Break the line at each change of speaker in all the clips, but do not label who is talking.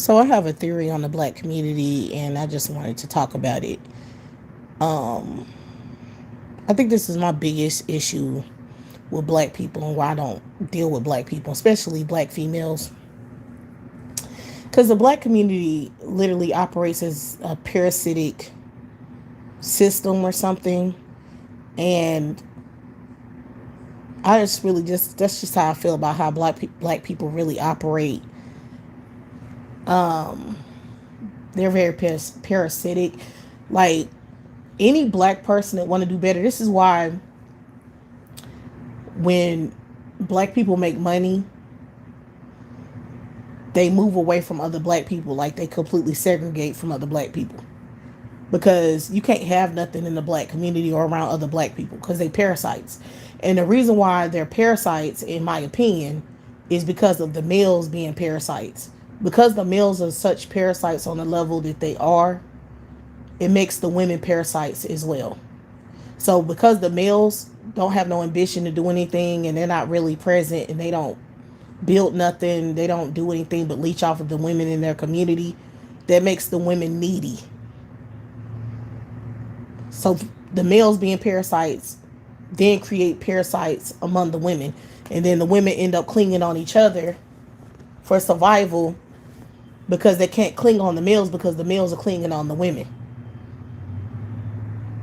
So I have a theory on the black community and I just wanted to talk about it. Um, I think this is my biggest issue with black people and why I don't deal with black people, especially black females. Because the black community literally operates as a parasitic system or something. And I just really that's just how I feel about how black people really operate. Um, they're very parasitic. Like any black person that want to do better. This is why when black people make money, they move away from other black people. Like they completely segregate from other black people because you can't have nothing in the black community or around other black people because they parasites. And the reason why they're parasites, in my opinion, is because of the males being parasites. Because the males are such parasites on the level that they are, it makes the women parasites as well. So because the males don't have no ambition to do anything and they're not really present and they don't build nothing, they don't do anything but leech off of the women in their community, that makes the women needy. So the males being parasites then create parasites among the women. And then the women end up clinging on each other for survival because they can't cling on the males because the males are clinging on the women.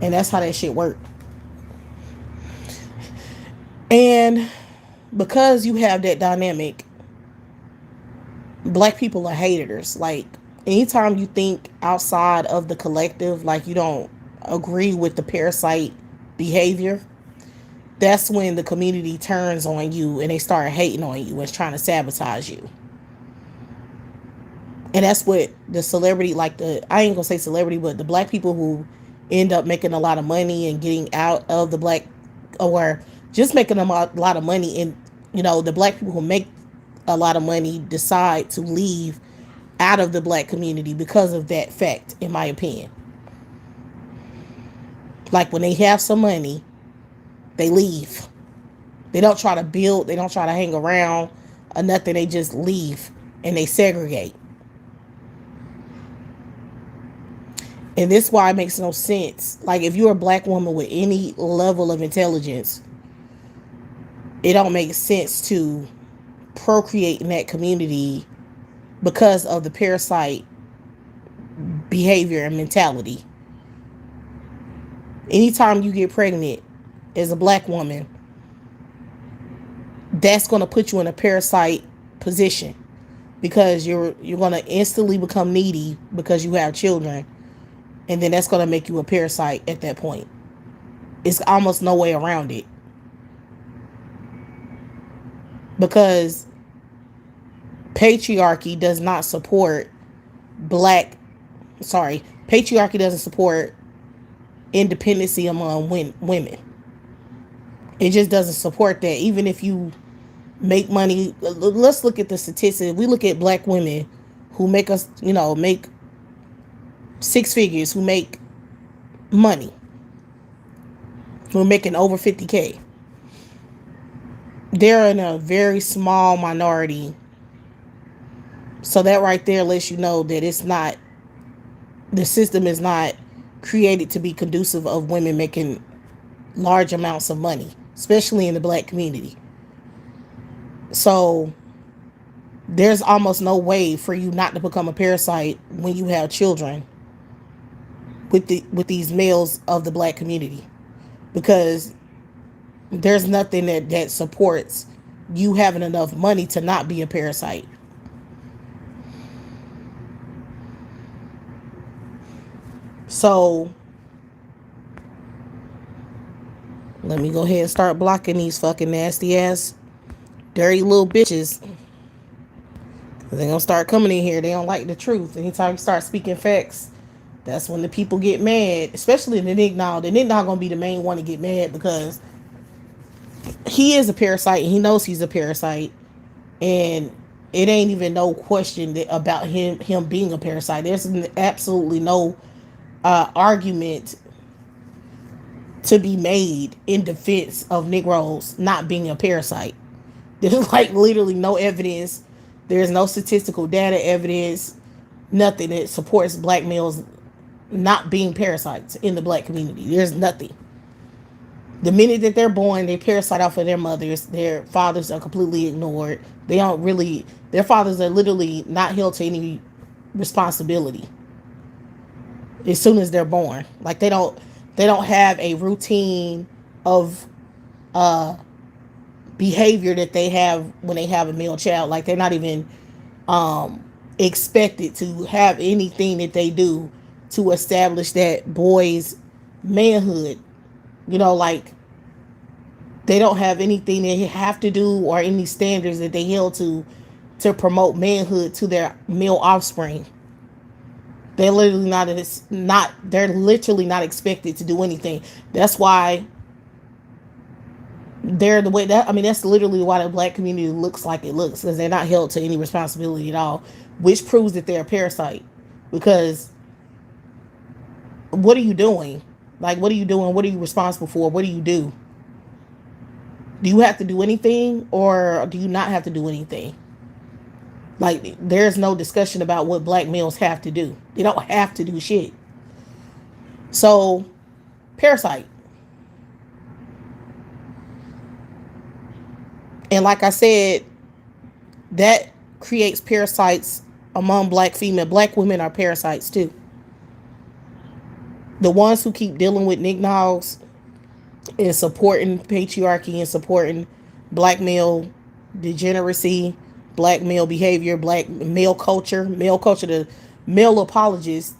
And that's how that shit works. And because you have that dynamic, black people are haters. Like anytime you think outside of the collective, like you don't agree with the parasite behavior, that's when the community turns on you and they start hating on you and trying to sabotage you. And that's what the celebrity, like I ain't gonna say celebrity, but the black people who end up making a lot of money and getting out of the black, or just making a lot of money, and the black people who make a lot of money decide to leave out of the black community because of that fact, in my opinion. Like when they have some money, they leave. They don't try to build, they don't try to hang around or nothing, they just leave and they segregate. And this is why it makes no sense. Like if you're a black woman with any level of intelligence, it don't make sense to procreate in that community because of the parasite behavior and mentality. Anytime you get pregnant as a black woman, that's going to put you in a parasite position because you're going to instantly become needy because you have children, and then that's going to make you a parasite at that point. It's almost no way around it because patriarchy does not support patriarchy doesn't support independency among women. It just doesn't support that. Even if you make money, let's look at the statistics. We look at black women who make us, make six figures, who make money, who are making over 50K. They're in a very small minority. So that right there lets you know that the system is not created to be conducive of women making large amounts of money, especially in the black community. So there's almost no way for you not to become a parasite when you have children with these males of the black community, because there's nothing that supports you having enough money to not be a parasite. So let me go ahead and start blocking these fucking nasty ass dirty little bitches. They're gonna start coming in here. They don't like the truth. Anytime you start speaking facts, that's when the people get mad. Especially the Nick now. The Nick now gonna be the main one to get mad because he is a parasite and he knows he's a parasite. And it ain't even no question about him being a parasite. There's absolutely no argument to be made in defense of Negroes not being a parasite. There's like literally no evidence. There's no statistical data evidence. nothing that supports black males not being parasites in the black community. There's nothing. The minute that they're born, they parasite off of their mothers. Their fathers are completely ignored. They don't really, their fathers are literally not held to any responsibility as soon as they're born. Like they don't have a routine of behavior that they have when they have a male child. Like they're not even expected to have anything that they do to establish that boy's manhood. Like they don't have anything they have to do or any standards that they held to promote manhood to their male offspring. They're literally not they're literally not expected to do anything. That's why they're the way that I mean that's literally why the black community looks like it looks, because they're not held to any responsibility at all, which proves that they're a parasite. Because what are you doing? Like, what are you doing? What are you responsible for? What do you do? Do you have to do anything, or do you not have to do anything? Like, there's no discussion about what black males have to do. They don't have to do shit. So, parasite. And like I said, that creates parasites among black women are parasites too. The ones who keep dealing with nicknaws and supporting patriarchy and supporting black male degeneracy, black male behavior, black male culture, the male apologists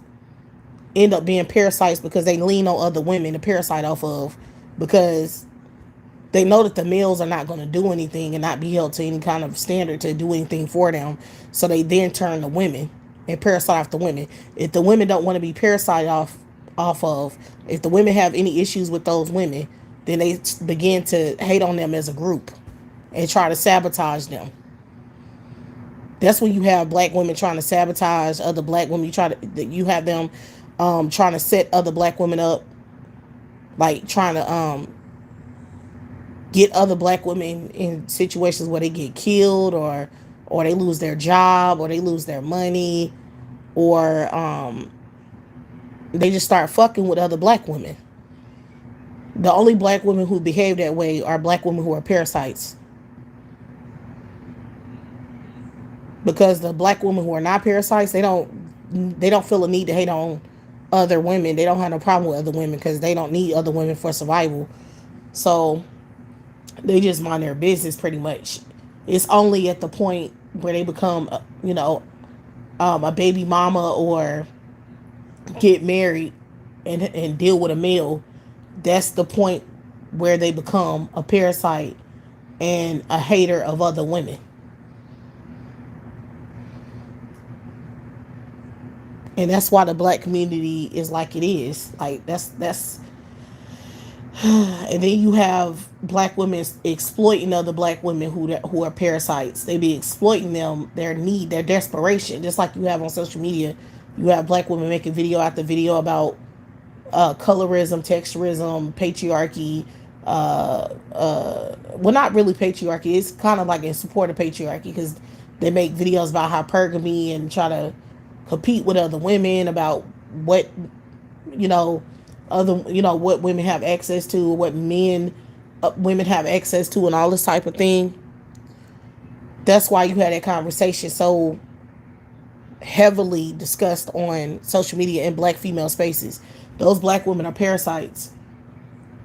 end up being parasites because they lean on other women to parasite off of, because they know that the males are not going to do anything and not be held to any kind of standard to do anything for them. So they then turn to women and parasite off the women. If the women don't want to be parasited off of, if the women have any issues with those women, then they begin to hate on them as a group and try to sabotage them. That's when you have black women trying to sabotage other black women. You have them trying to set other black women up, like trying to get other black women in situations where they get killed, or they lose their job, or they lose their money, or they just start fucking with other black women. The only black women who behave that way are black women who are parasites. Because the black women who are not parasites, they don't feel a need to hate on other women. They don't have no problem with other women because they don't need other women for survival. So they just mind their business pretty much. It's only at the point where they become, a baby mama or get married and deal with a male. That's the point where they become a parasite and a hater of other women. And that's why the black community is like it is. Like that's and then you have black women exploiting other black women who are parasites. They be exploiting them, their need, their desperation, just like you have on social media. You have black women making video after video about colorism, texturism, patriarchy. Well, not really patriarchy. It's kind of like in support of patriarchy, because they make videos about hypergamy and try to compete with other women about what what women have access to, what men women have access to, and all this type of thing. That's why you had that conversation so heavily discussed on social media and black female spaces. Those black women are parasites.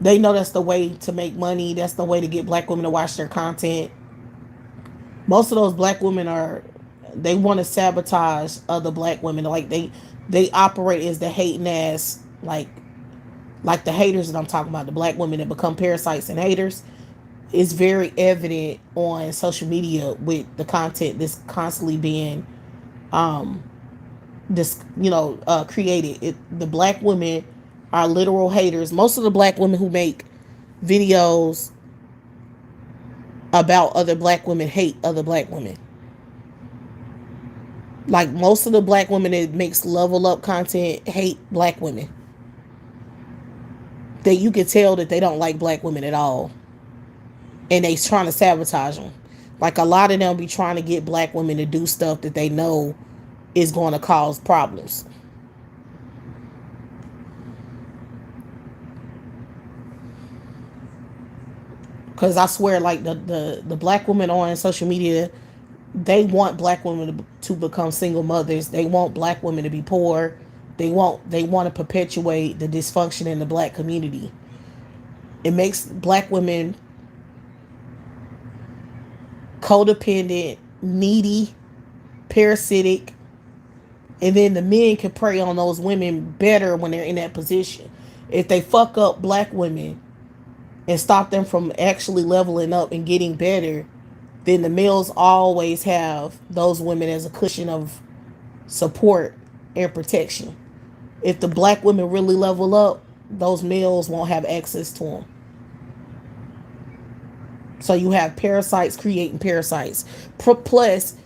They know that's the way to make money. That's the way to get black women to watch their content. Most of those black women they want to sabotage other black women. Like they operate as the hating ass, like the haters that I'm talking about, the black women that become parasites and haters. Is very evident on social media with the content that's constantly being created. The black women are literal haters. Most of the black women who make videos about other black women hate other black women. Like, most of the black women that makes level up content hate black women. That you can tell that they don't like black women at all. And they trying to sabotage them. Like, a lot of them be trying to get black women to do stuff that they know is going to cause problems. Because I swear, like the black women on social media, they want black women to become single mothers. They want black women to be poor. They want to perpetuate the dysfunction in the black community. It makes black women codependent, needy, parasitic, and then the men can prey on those women better when they're in that position. If they fuck up black women and stop them from actually leveling up and getting better, then the males always have those women as a cushion of support and protection. If the black women really level up, those males won't have access to them. So you have parasites creating parasites. Plus,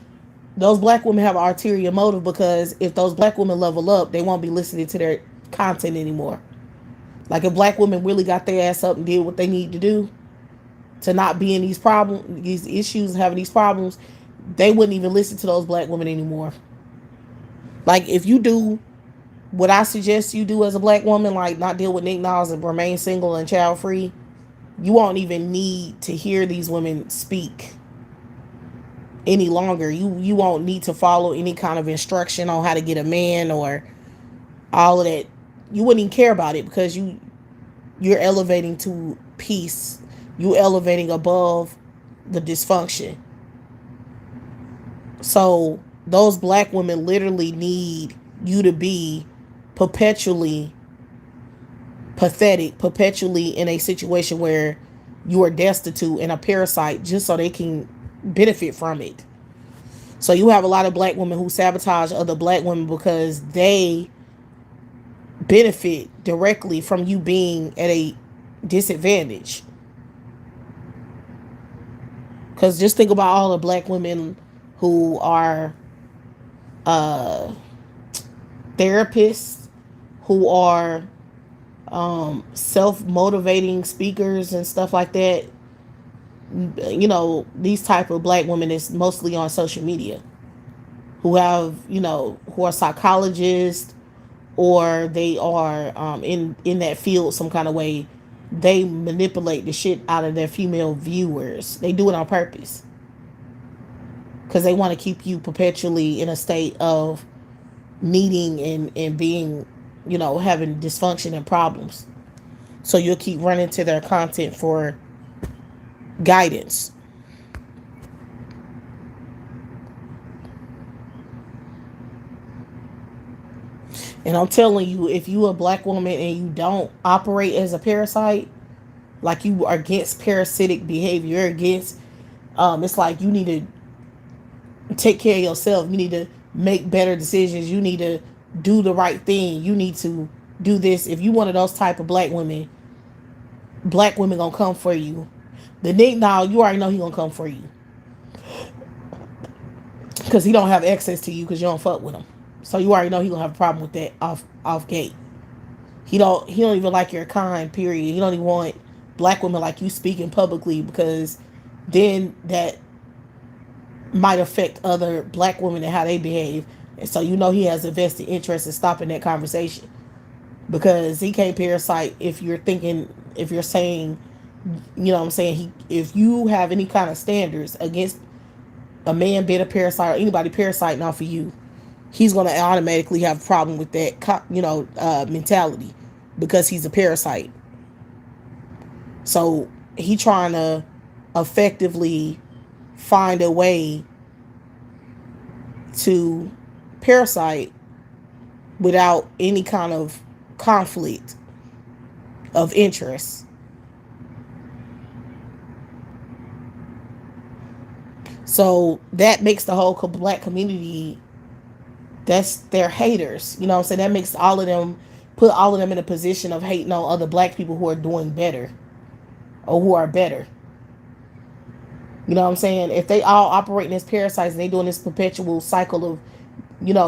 those black women have an ulterior motive, because if those black women level up, they won't be listening to their content anymore. Like if black women really got their ass up and did what they need to do to not be in these problems, these issues, and having these problems, they wouldn't even listen to those black women anymore. Like if you do what I suggest you do as a black woman, like not deal with Nick Niles and remain single and child free, you won't even need to hear these women speak any longer. You won't need to follow any kind of instruction on how to get a man or all of that. You wouldn't even care about it, because you're elevating to peace. You elevating above the dysfunction. So those black women literally need you to be perpetually pathetic, perpetually in a situation where you are destitute and a parasite, just so they can benefit from it. So you have a lot of black women who sabotage other black women because they benefit directly from you being at a disadvantage. Because just think about all the black women who are uh, therapists, who are self-motivating speakers and stuff like that. These type of black women is mostly on social media, who have, who are psychologists, or they are in that field some kind of way. They manipulate the shit out of their female viewers. They do it on purpose, because they want to keep you perpetually in a state of needing and being, having dysfunction and problems. So you'll keep running to their content for guidance. And I'm telling you, if you a black woman and you don't operate as a parasite, like you are against parasitic behavior, you're against, it's like you need to take care of yourself. You need to make better decisions. You need to do the right thing. You need to do this. If you one of those type of black women gonna come for you. The Nick now, you already know he gonna come for you, because he don't have access to you because you don't fuck with him. So you already know he gonna have a problem with that off gate. He don't even like your kind, period. He don't even want black women like you speaking publicly, because then that might affect other black women and how they behave. And so he has a vested interest in stopping that conversation, because he can't parasite if you're saying, what I'm saying, if you have any kind of standards against a man being a parasite or anybody parasiting off of you, he's going to automatically have a problem with that, mentality, because he's a parasite. So he trying to effectively find a way to parasite without any kind of conflict of interest. So that makes the whole black community, that's their haters. You know what I'm saying? That makes put all of them in a position of hating on other black people who are doing better or who are better. You know what I'm saying? If they all operating as parasites and they doing this perpetual cycle of,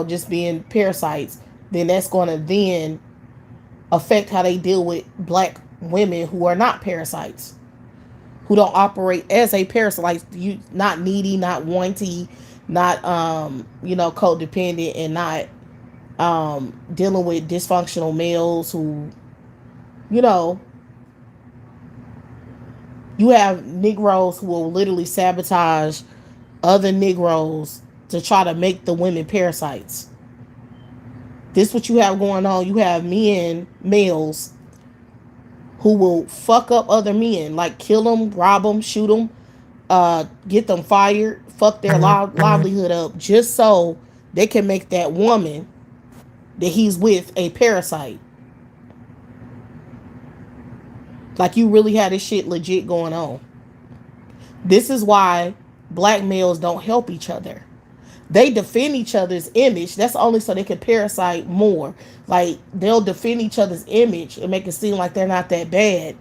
just being parasites, then that's going to then affect how they deal with black women who are not parasites, who don't operate as a parasite, like you, not needy, not wanty, not codependent, and not dealing with dysfunctional males who, you know, you have Negroes who will literally sabotage other Negroes to try to make the women parasites. This what you have going on. You have men, males, who will fuck up other men, like kill them, rob them, shoot them, get them fired, fuck their livelihood up, just so they can make that woman that he's with a parasite. Like, you really had this shit legit going on. This is why black males don't help each other. They defend each other's image. That's only so they can parasite more. Like, they'll defend each other's image and make it seem like they're not that bad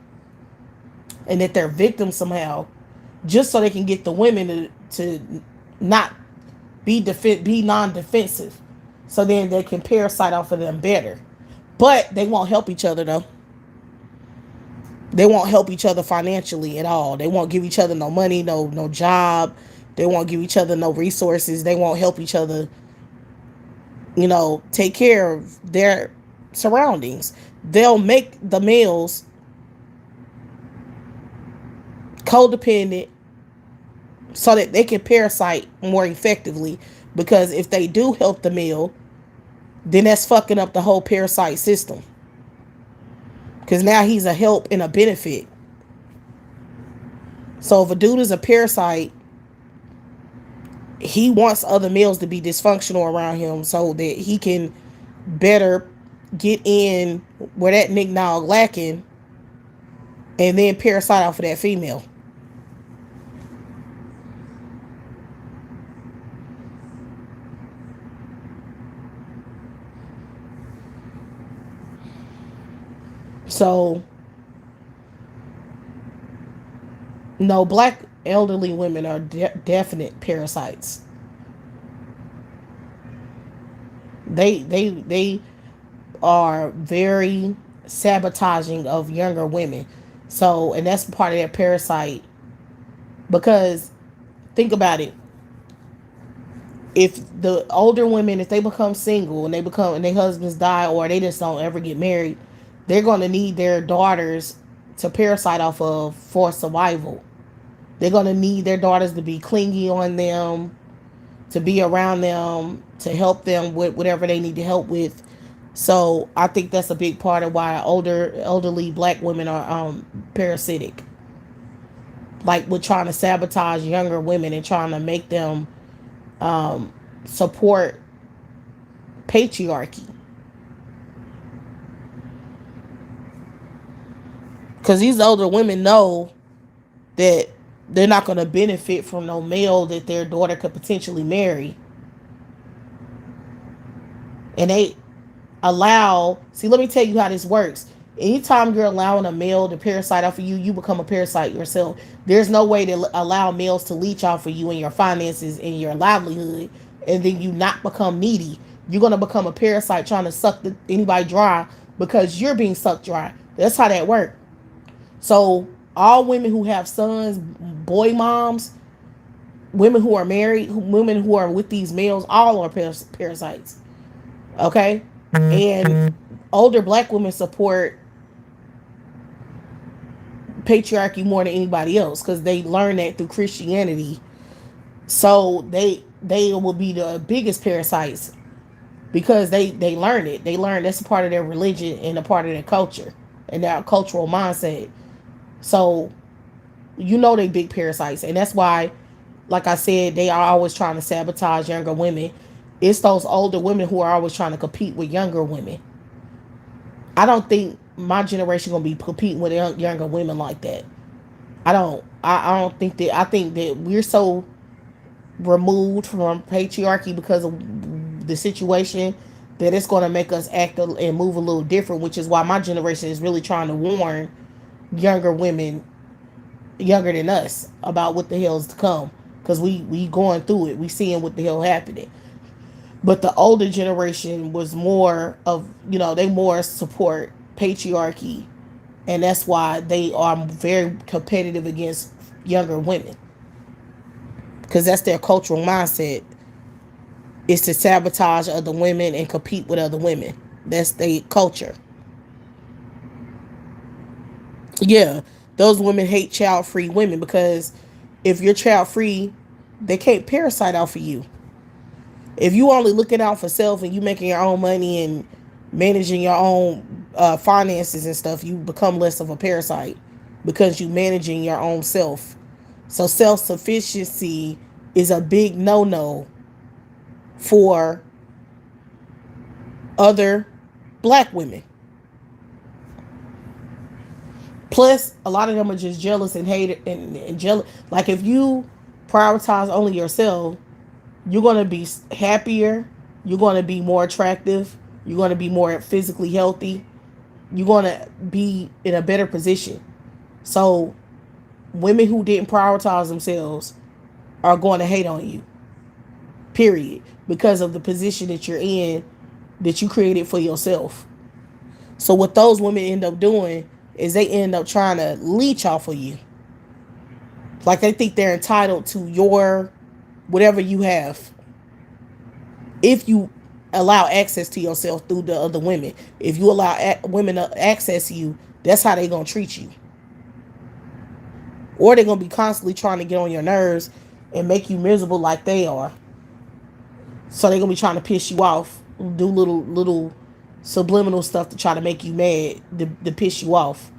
and that they're victims somehow, just so they can get the women to not be non-defensive, so then they can parasite off of them better. But they won't help each other though. They won't help each other financially at all. They won't give each other no money, no job. They won't give each other no resources. They won't help each other, take care of their surroundings. They'll make the males codependent so that they can parasite more effectively. Because if they do help the male, then that's fucking up the whole parasite system. Because now he's a help and a benefit. So if a dude is a parasite, he wants other males to be dysfunctional around him so that he can better get in where that nigga now lacking, and then parasite off of that female. So, no, black elderly women are definite parasites. They are very sabotaging of younger women. So, and that's part of their parasite. Because think about it. If the older women, if they become single and their husbands die, or they just don't ever get married, they're going to need their daughters to parasite off of for survival. They're going to need their daughters to be clingy on them, to be around them, to help them with whatever they need to help with. So I think that's a big part of why elderly black women are parasitic. Like, we're trying to sabotage younger women and trying to make them support patriarchy. Because these older women know that they're not going to benefit from no male that their daughter could potentially marry. And they let me tell you how this works. Anytime you're allowing a male to parasite off of you, you become a parasite yourself. There's no way to allow males to leech off of you and your finances and your livelihood, and then you not become needy. You're going to become a parasite trying to suck anybody dry because you're being sucked dry. That's how that works. So all women who have sons, boy moms, women who are married, women who are with these males, all are parasites. Okay? And older black women support patriarchy more than anybody else because they learned that through Christianity. So they will be the biggest parasites because they learned it. They learned that's a part of their religion and a part of their culture and their cultural mindset. So they big parasites, and that's why, like I said, they are always trying to sabotage younger women. It's those older women who are always trying to compete with younger women. I don't think my generation gonna be competing with younger women like that. I don't. I don't think that. I think that we're so removed from patriarchy because of the situation that it's going to make us act and move a little different, which is why my generation is really trying to warn younger women younger than us about what the hell's to come, because we going through it, we seeing what the hell happening. But the older generation was more of, they more support patriarchy, and that's why they are very competitive against younger women, because that's their cultural mindset. is to sabotage other women and compete with other women. That's their culture. Yeah, those women hate child free women because if you're child free, they can't parasite off of you. If you only looking out for self and you making your own money and managing your own finances and stuff, you become less of a parasite because you managing your own self. So self sufficiency is a big no no for other black women. Plus, a lot of them are just jealous and hate it and jealous. Like if you prioritize only yourself, you're gonna be happier. You're gonna be more attractive. You're gonna be more physically healthy. You're gonna be in a better position. So, women who didn't prioritize themselves are going to hate on you. Period. Because of the position that you're in, that you created for yourself. So what those women end up doing is they end up trying to leech off of you. Like they think they're entitled to your whatever you have. If you allow access to yourself through the other women. If you allow women to access you, that's how they going to treat you. Or they're going to be constantly trying to get on your nerves and make you miserable like they are. So they're going to be trying to piss you off, do little subliminal stuff to try to make you mad, to piss you off.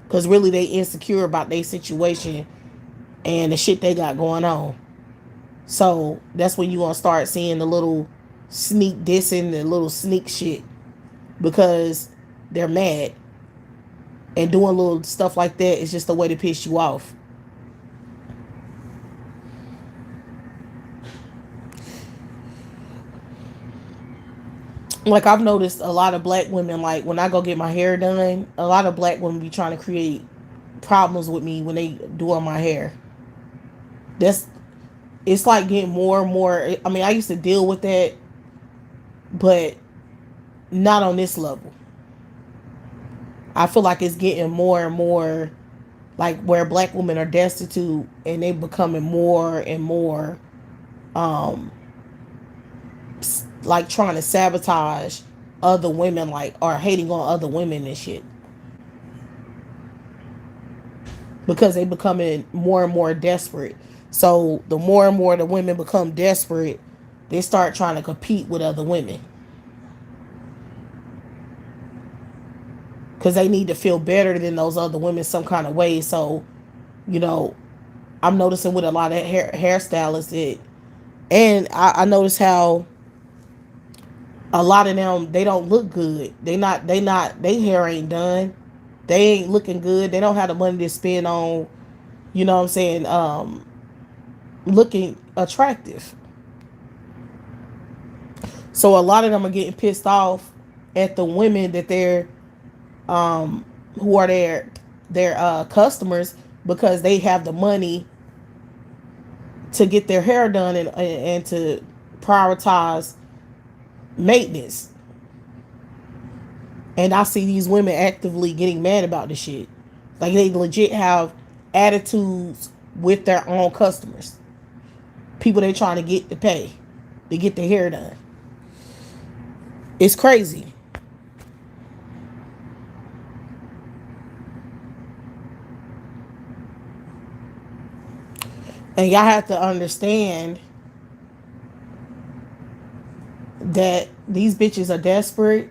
Because really they insecure about their situation and the shit they got going on. So that's when you're going to start seeing the little sneak dissing, the little sneak shit. Because they're mad. And doing little stuff like that is just a way to piss you off. Like I've noticed a lot of black women, like when I go get my hair done, a lot of black women be trying to create problems with me when they doing my hair. That's it's like getting more and more. I mean, I used to deal with that, but not on this level. I feel like it's getting more and more like where black women are destitute and they becoming more and more um like trying to sabotage other women, like, or hating on other women and shit, because they becoming more and more desperate. So the more and more the women become desperate, they start trying to compete with other women because they need to feel better than those other women some kind of way. So, you know, I'm noticing with a lot of hairstylists that, and I notice how a lot of them, they don't look good. They hair ain't done. They ain't looking good. They don't have the money to spend on, you know what I'm saying, looking attractive. So a lot of them are getting pissed off at the women that they're who are their customers, because they have the money to get their hair done and to prioritize maintenance. And I see these women actively getting mad about this shit. Like they legit have attitudes with their own customers. People they trying to get to pay to get their hair done. It's crazy. And y'all have to understand that these bitches are desperate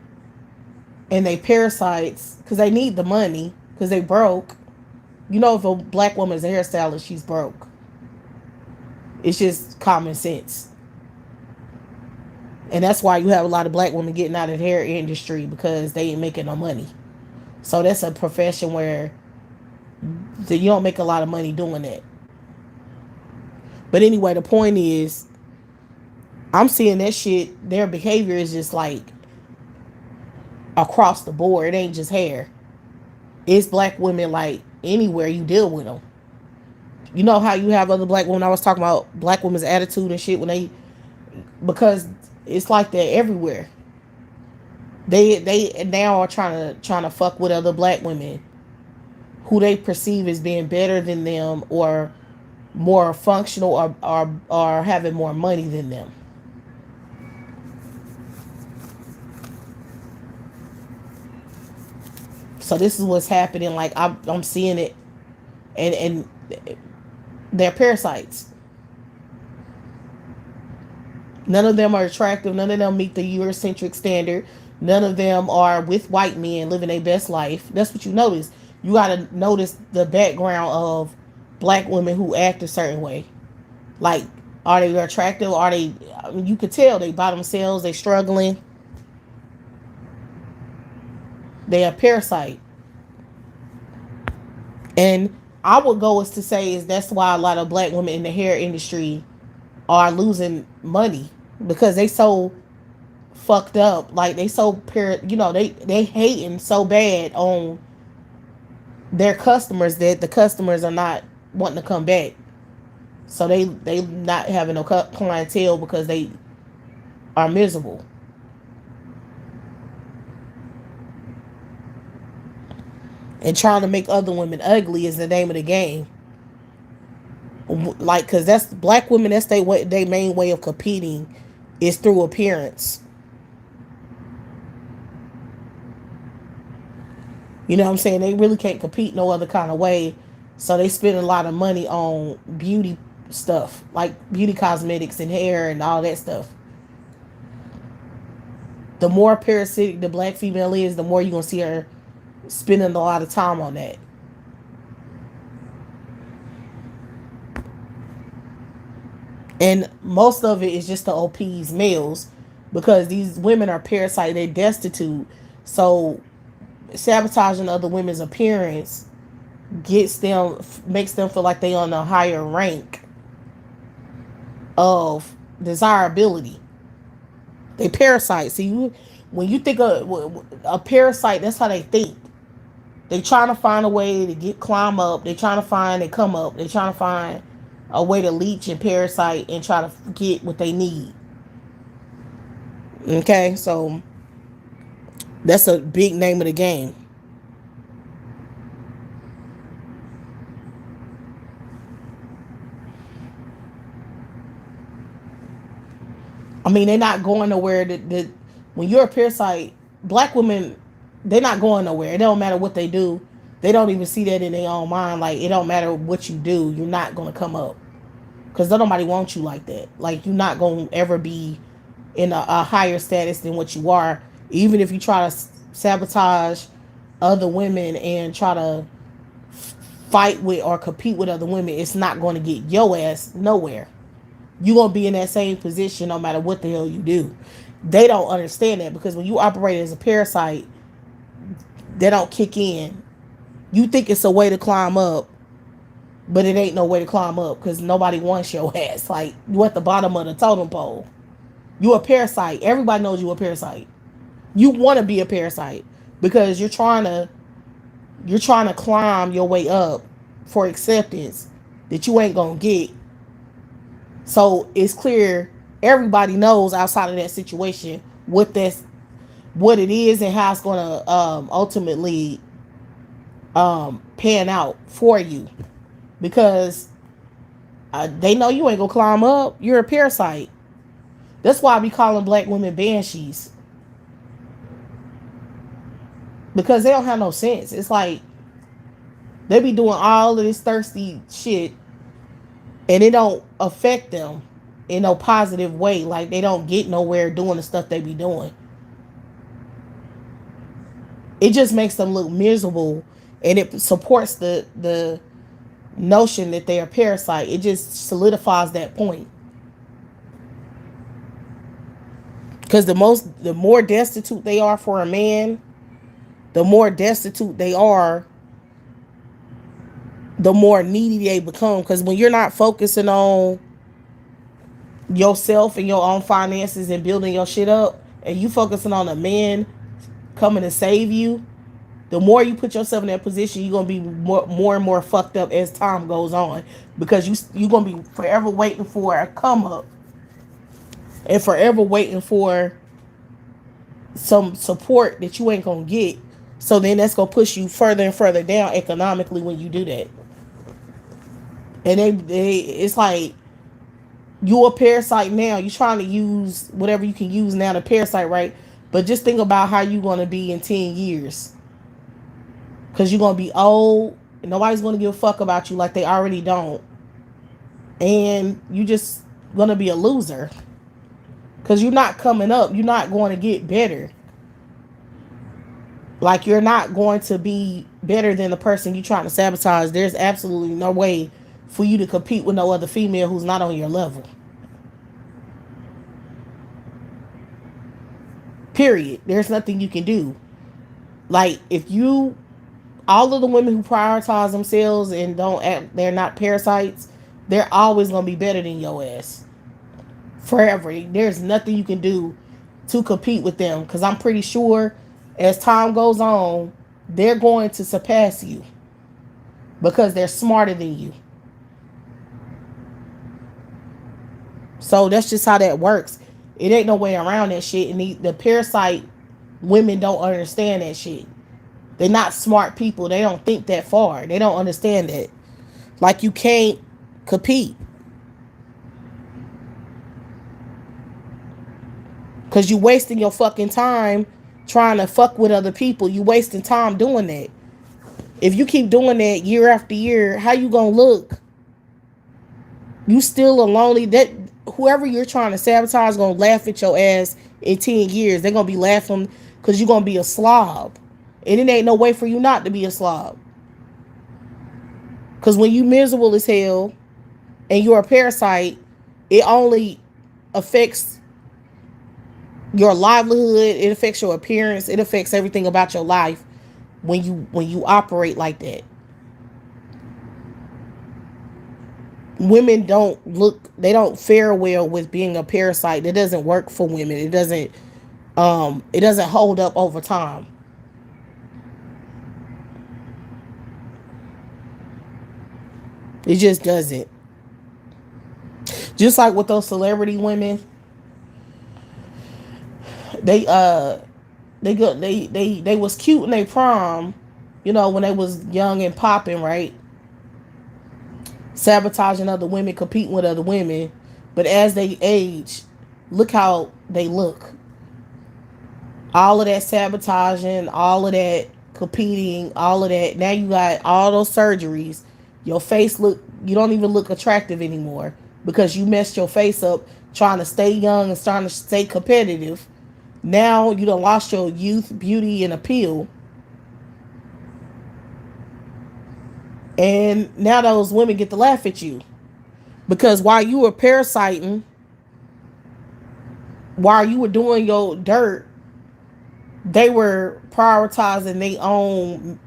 and they parasites because they need the money because they broke. You know, if a black woman is a hairstylist, she's broke. It's just common sense. And that's why you have a lot of black women getting out of the hair industry, because they ain't making no money. So that's a profession where you don't make a lot of money doing that. But anyway, the point is, I'm seeing that shit, their behavior is just like across the board. It ain't just hair. It's black women like anywhere you deal with them. You know how you have other black women, I was talking about black women's attitude and shit when they, because it's like that everywhere. They now are trying to fuck with other black women who they perceive as being better than them or more functional or having more money than them. So this is what's happening. Like I'm seeing it, and they're parasites. None of them are attractive. None of them meet the Eurocentric standard. None of them are with white men living their best life. That's what you notice. You got to notice the background of black women who act a certain way. Like, are they attractive? Are they? I mean, you could tell they by themselves. They struggling. They are parasite. And I would go as to say is that's why a lot of black women in the hair industry are losing money because they so fucked up. Like they so they hating so bad on their customers that the customers are not wanting to come back. So they not having no clientele because they are miserable. And trying to make other women ugly is the name of the game. Like, cause that's black women. That's they main way of competing is through appearance. You know what I'm saying? They really can't compete no other kind of way. So they spend a lot of money on beauty stuff, like beauty cosmetics and hair and all that stuff. The more parasitic the black female is, the more you're gonna see her spending a lot of time on that. And most of it is just to appease males because these women are parasite, they're destitute. So sabotaging other women's appearance gets them makes them feel like they on a higher rank of desirability. They parasite. See, when you think of a parasite, that's how they think. They trying to find a way to climb up. They trying to find they come up. They trying to find a way to leech and parasite and try to get what they need. Okay, so that's a big name of the game. I mean, they're not going nowhere. When you're a parasite, black women, they're not going nowhere. It don't matter what they do. They don't even see that in their own mind. Like, it don't matter what you do. You're not going to come up. Because nobody wants you like that. Like, you're not going to ever be in a higher status than what you are. Even if you try to sabotage other women and try to fight with or compete with other women, it's not going to get your ass nowhere. You're going to be in that same position no matter what the hell you do. They don't understand that because when you operate as a parasite, they don't kick in. You think it's a way to climb up, but it ain't no way to climb up because nobody wants your ass. Like, you at the bottom of the totem pole. You a parasite. Everybody knows you a parasite. You want to be a parasite because you're trying to climb your way up for acceptance that you ain't gonna get. So it's clear everybody knows outside of that situation what it is and how it's gonna ultimately pan out for you because they know you ain't gonna climb up. You're a parasite. That's why I be calling black women banshees because they don't have no sense. It's like they be doing all of this thirsty shit and it don't affect them in no positive way. Like they don't get nowhere doing the stuff they be doing. It just makes them look miserable and it supports the notion that they're a parasite. It just solidifies that point. Because the more destitute they are for a man, the more destitute they are, the more needy they become. Because when you're not focusing on yourself and your own finances and building your shit up, and you focusing on a man coming to save you, the more you put yourself in that position, you're gonna be more and more fucked up as time goes on because you're gonna be forever waiting for a come up and forever waiting for some support that you ain't gonna get. So then that's gonna push you further and further down economically when you do that. And it's like you a parasite now. You're trying to use whatever you can use now to parasite, right? But just think about how you gonna be in 10 years. Because you're going to be old. And nobody's going to give a fuck about you like they already don't. And you just going to be a loser. Because you're not coming up. You're not going to get better. Like, you're not going to be better than the person you're trying to sabotage. There's absolutely no way for you to compete with no other female who's not on your level. Period. There's nothing you can do. Like, if you, all of the women who prioritize themselves and don't act, they're not parasites, they're always going to be better than your ass. Forever. There's nothing you can do to compete with them. Because I'm pretty sure as time goes on, they're going to surpass you. Because they're smarter than you. So that's just how that works. It ain't no way around that shit. And the parasite women don't understand that shit. They're not smart people. They don't think that far. They don't understand that. Like, you can't compete. Because you wasting your fucking time trying to fuck with other people. You wasting time doing that. If you keep doing that year after year, how you gonna look? You still a lonely, that whoever you're trying to sabotage is gonna laugh at your ass in 10 years. They're gonna be laughing because you're gonna be a slob. And it ain't no way for you not to be a slob. Because when you miserable as hell and you're a parasite, it only affects your livelihood, it affects your appearance, it affects everything about your life when you operate like that. Women they don't fare well with being a parasite. It doesn't work for women. It doesn't hold up over time. It just doesn't. Just like with those celebrity women, they was cute in their prom, when they was young and popping, right? Sabotaging other women, competing with other women. But as they age, look how they look. All of that sabotaging, all of that competing, all of that. Now you got all those surgeries. Your face you don't even look attractive anymore because you messed your face up trying to stay young and trying to stay competitive. Now you done lost your youth, beauty, and appeal. And now those women get to laugh at you. Because while you were parasiting, while you were doing your dirt, they were prioritizing their own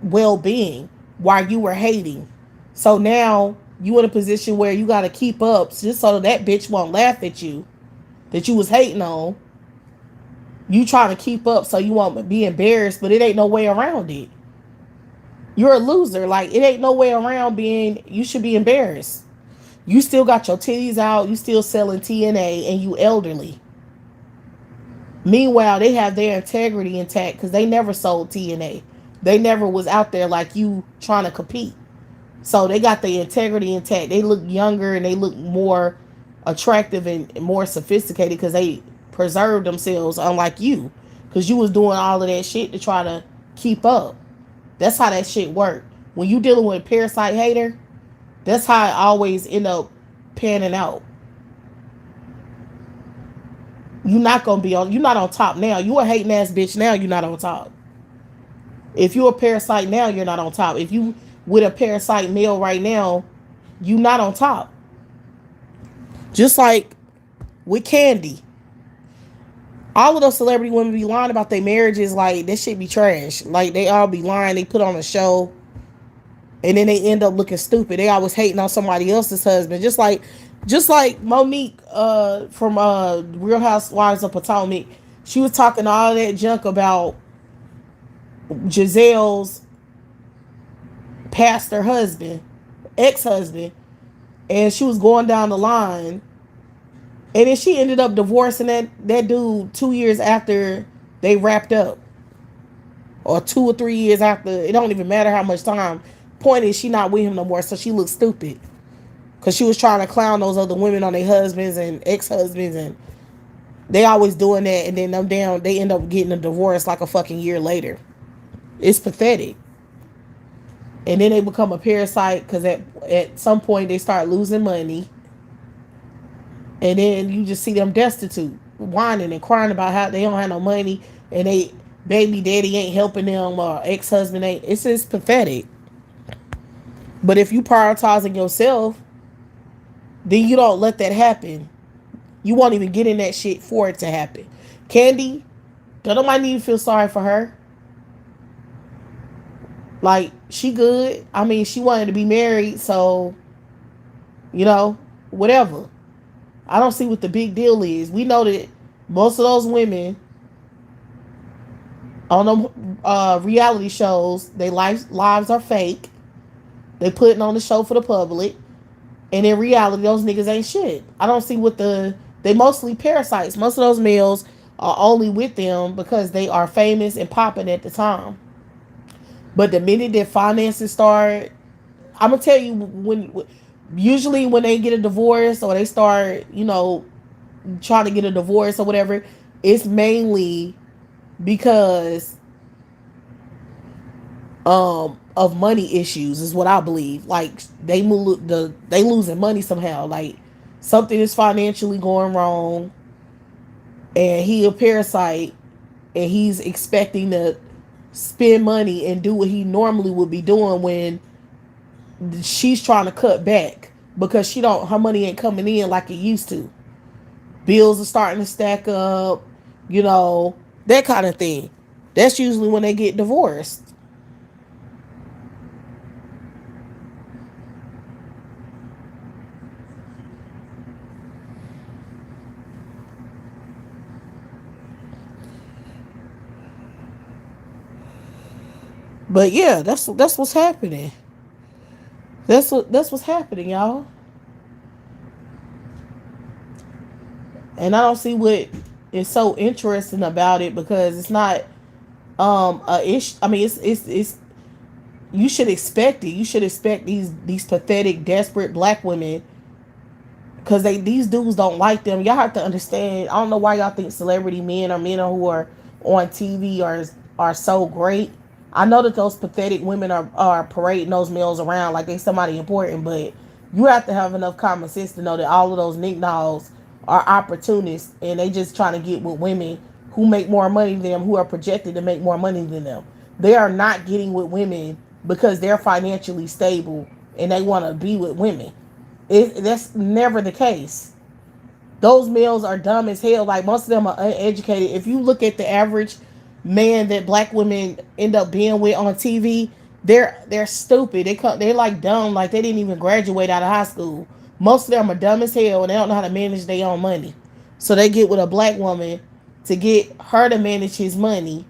well-being while you were hating. So now you in a position where you got to keep up just so that bitch won't laugh at you that you was hating on. You trying to keep up so you won't be embarrassed, but it ain't no way around it. You're a loser. Like, it ain't no way around you should be embarrassed. You still got your titties out, you still selling TNA, and you elderly. Meanwhile, they have their integrity intact because they never sold TNA. They never was out there like you trying to compete. So they got the integrity intact. They look younger and they look more attractive and more sophisticated because they preserved themselves, unlike you. Because you was doing all of that shit to try to keep up. That's how that shit work. When you dealing with a parasite hater, that's how it always end up panning out. You're not on top now. You a hating ass bitch now, you're not on top. If you a parasite now, you're not on top. If you with a parasite male right now, you not on top. Just like with Candy. All of those celebrity women be lying about their marriages, like that shit be trash. Like they all be lying, they put on a show and then they end up looking stupid. They always hating on somebody else's husband. Just like Monique from Real Housewives of Potomac. She was talking all that junk about Giselle's pastor husband, ex-husband, and she was going down the line. And then she ended up divorcing that dude 2 years after they wrapped up. Or 2 or 3 years after. It don't even matter how much time. Point is, she not with him no more, so she looks stupid. Because she was trying to clown those other women on their husbands and ex-husbands. And they always doing that. And then they end up getting a divorce like a fucking year later. It's pathetic. and then they become a parasite because at some point they start losing money, and then you just see them destitute, whining and crying about how they don't have no money, and they baby daddy ain't helping them or ex-husband ain't. It's just pathetic. But if you prioritizing yourself, then you don't let that happen. You won't even get in that shit for it to happen. Candy, don't nobody need to feel sorry for her. Like, she good. I mean, she wanted to be married, so, you know, whatever. I don't see what the big deal is. We know that most of those women on them reality shows, their lives are fake. They putting on the show for the public. And in reality, those niggas ain't shit. I don't see what they mostly parasites. Most of those males are only with them because they are famous and popping at the time. But the minute their finances start, I'm gonna tell you usually when they get a divorce or they start, trying to get a divorce or whatever, it's mainly because of money issues is what I believe. Like they losing money somehow. Like something is financially going wrong, and he a parasite, and he's expecting to spend money and do what he normally would be doing when she's trying to cut back because her money ain't coming in like it used to. Bills are starting to stack up, that kind of thing. That's usually when they get divorced. But yeah, that's what's happening. That's what's happening, y'all. And I don't see what is so interesting about it because it's not a issue. I mean, it's you should expect it. You should expect these pathetic, desperate black women because these dudes don't like them. Y'all have to understand. I don't know why y'all think celebrity men or men who are on TV are so great. I know that those pathetic women are parading those males around like they somebody important, but you have to have enough common sense to know that all of those nicknaws are opportunists and they just trying to get with women who make more money than them, who are projected to make more money than them. They are not getting with women because they're financially stable and they want to be with women. That's never the case. Those males are dumb as hell. Like most of them are uneducated. If you look at the average man that black women end up being with on TV, they're stupid. They're like dumb, like they didn't even graduate out of high school. Most of them are dumb as hell and they don't know how to manage their own money. So they get with a black woman to get her to manage his money.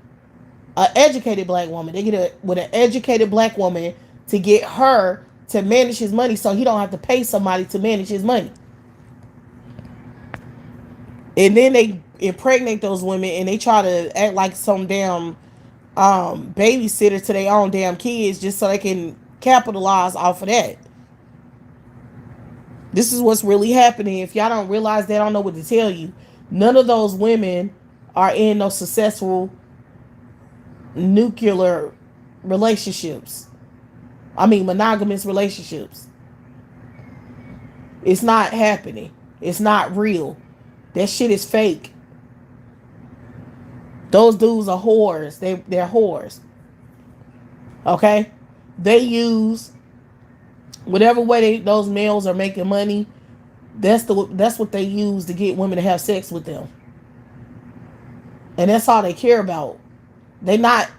An educated black woman. They get with an educated black woman to get her to manage his money so he don't have to pay somebody to manage his money. And then they impregnate those women and they try to act like some damn babysitter to their own damn kids just so they can capitalize off of that. This is what's really happening. If y'all don't realize that, I don't know what to tell you. None of those women are in no successful nuclear relationships. I mean, monogamous relationships. It's not happening. It's not real. That shit is fake. Those dudes are whores. They're whores. Okay? They use whatever way those males are making money. That's what they use to get women to have sex with them. And that's all they care about. They're not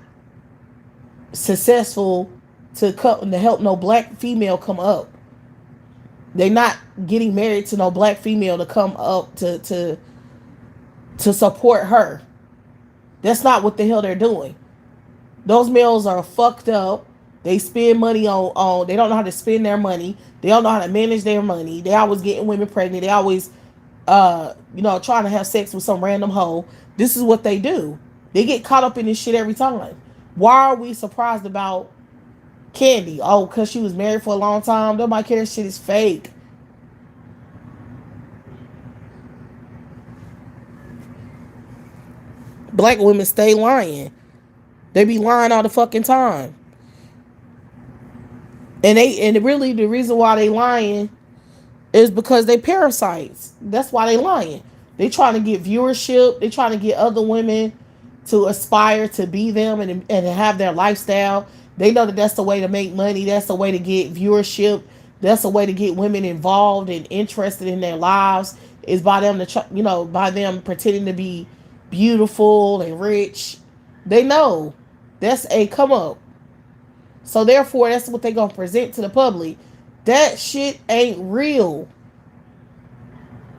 successful to help no black female come up. They're not getting married to no black female to come up to support her. That's not what the hell they're doing. Those males are fucked up. They spend money on they don't know how to spend their money. They don't know how to manage their money. They always getting women pregnant. They always trying to have sex with some random hoe. This is what they do. They get caught up in this shit every time. Why are we surprised about Candy? Oh, because she was married for a long time. Nobody cares. Shit is fake. Black women stay lying. They be lying all the fucking time. And really the reason why they lying is because they parasites. That's why they lying. They trying to get viewership. They trying to get other women to aspire to be them and have their lifestyle. They know that that's the way to make money. That's the way to get viewership. That's the way to get women involved and interested in their lives is by them by them pretending to be beautiful and rich. They know that's a come up. So therefore, that's what they gonna present to the public. That shit ain't real.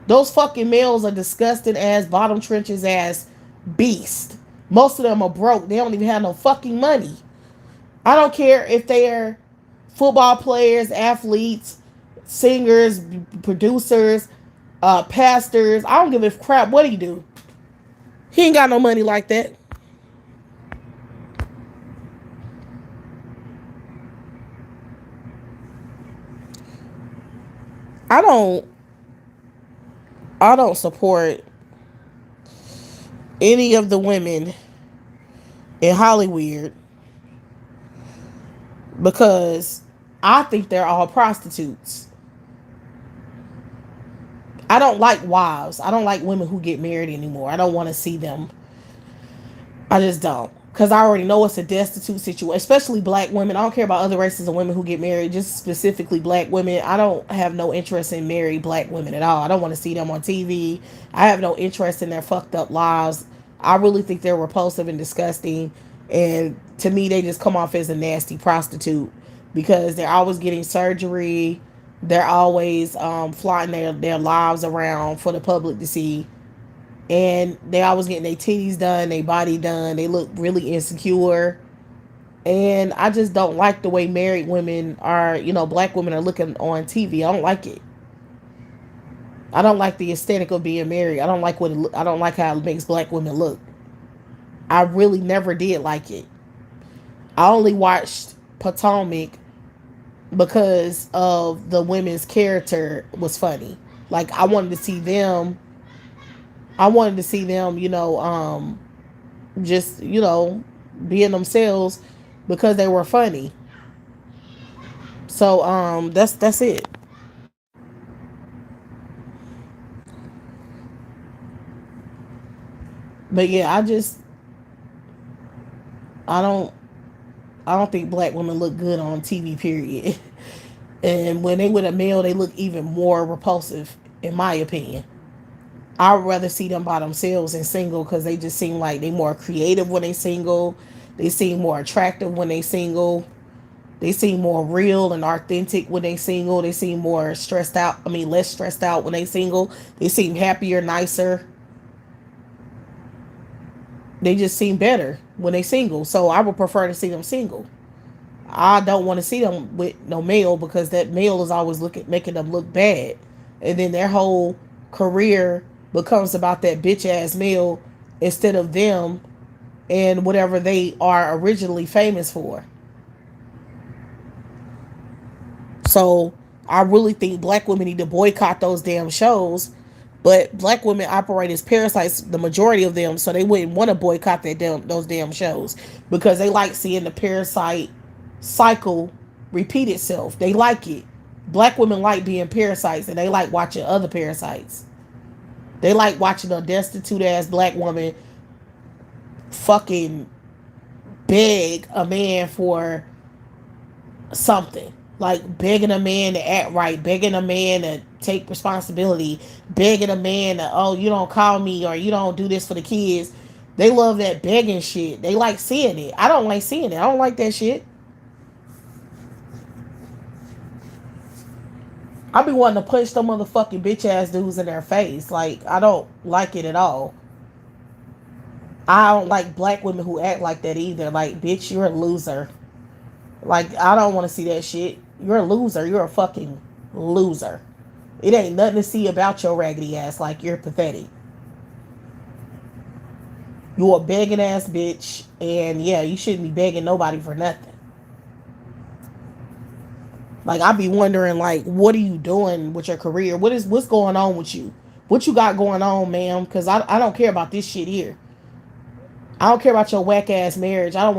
Those fucking males are disgusting ass, bottom trenches ass beasts. Most of them are broke. They don't even have no fucking money. I don't care if they're football players, athletes, singers, producers, pastors. I don't give a crap what he do. He ain't got no money like that. I don't I don't support any of the women in Hollywood because I think they're all prostitutes. I don't like wives. I don't like women who get married anymore. I don't want to see them. I just don't. Because I already know it's a destitute situation, especially black women. I don't care about other races of women who get married, just specifically black women. I don't have no interest in married black women at all. I don't want to see them on TV. I have no interest in their fucked up lives. I really think they're repulsive and disgusting. And to me, they just come off as a nasty prostitute because they're always getting surgery. They're always flying their lives around for the public to see, and they always getting their titties done, their body done. They look really insecure. And I just don't like the way married women are, black women are looking on TV. I don't like it. I don't like the aesthetic of being married. I don't like I don't like how it makes black women look. I really never did like it. I only watched Potomac because of the women's character was funny. Like I wanted to see them, just being themselves because they were funny. So that's it. But yeah, I don't I don't think black women look good on TV. Period. And when they with a male, they look even more repulsive, in my opinion. I'd rather see them by themselves and single because they just seem like they more creative when they single. They seem more attractive when they single. They seem more real and authentic when they single. They seem more stressed out. I mean, less stressed out when they single. They seem happier, nicer. They just seem better when they single. So I would prefer to see them single. I don't want to see them with no male because that male is always making them look bad, and then their whole career becomes about that bitch ass male instead of them and whatever they are originally famous for. So I really think black women need to boycott those damn shows. But black women operate as parasites, the majority of them, so they wouldn't want to boycott those damn shows because they like seeing the parasite cycle repeat itself. They like it. Black women like being parasites and they like watching other parasites. They like watching a destitute ass black woman fucking beg a man for something. Like begging a man to act right, begging a man to take responsibility, begging a man to, oh, you don't call me or you don't do this for the kids. They love that begging shit. They like seeing it. I don't like seeing it. I don't like that shit. I be wanting to punch them motherfucking bitch ass dudes in their face. Like, I don't like it at all. I don't like black women who act like that either. Like, bitch, you're a loser. Like, I don't want to see that shit. You're a loser. You're a fucking loser. It ain't nothing to see about your raggedy ass. Like, you're pathetic. You're a begging ass bitch. And yeah, you shouldn't be begging nobody for nothing. Like, I be wondering, like, what are you doing with your career? What's going on with you? What you got going on, ma'am? Because I don't care about this shit here. I don't care about your whack ass marriage. I don't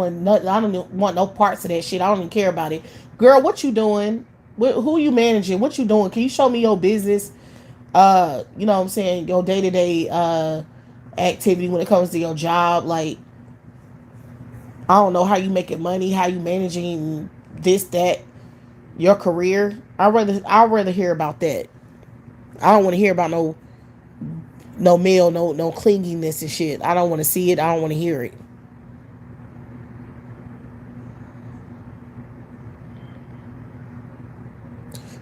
want no parts of that shit. I don't even care about it. Girl, what you doing? Who you managing? What you doing? Can you show me your business? You know what I'm saying? Your day to day activity when it comes to your job. Like, I don't know how you making money, how you managing this, that, your career. I'd rather hear about that. I don't want to hear about no male, no clinginess and shit. I don't want to see it. I don't want to hear it.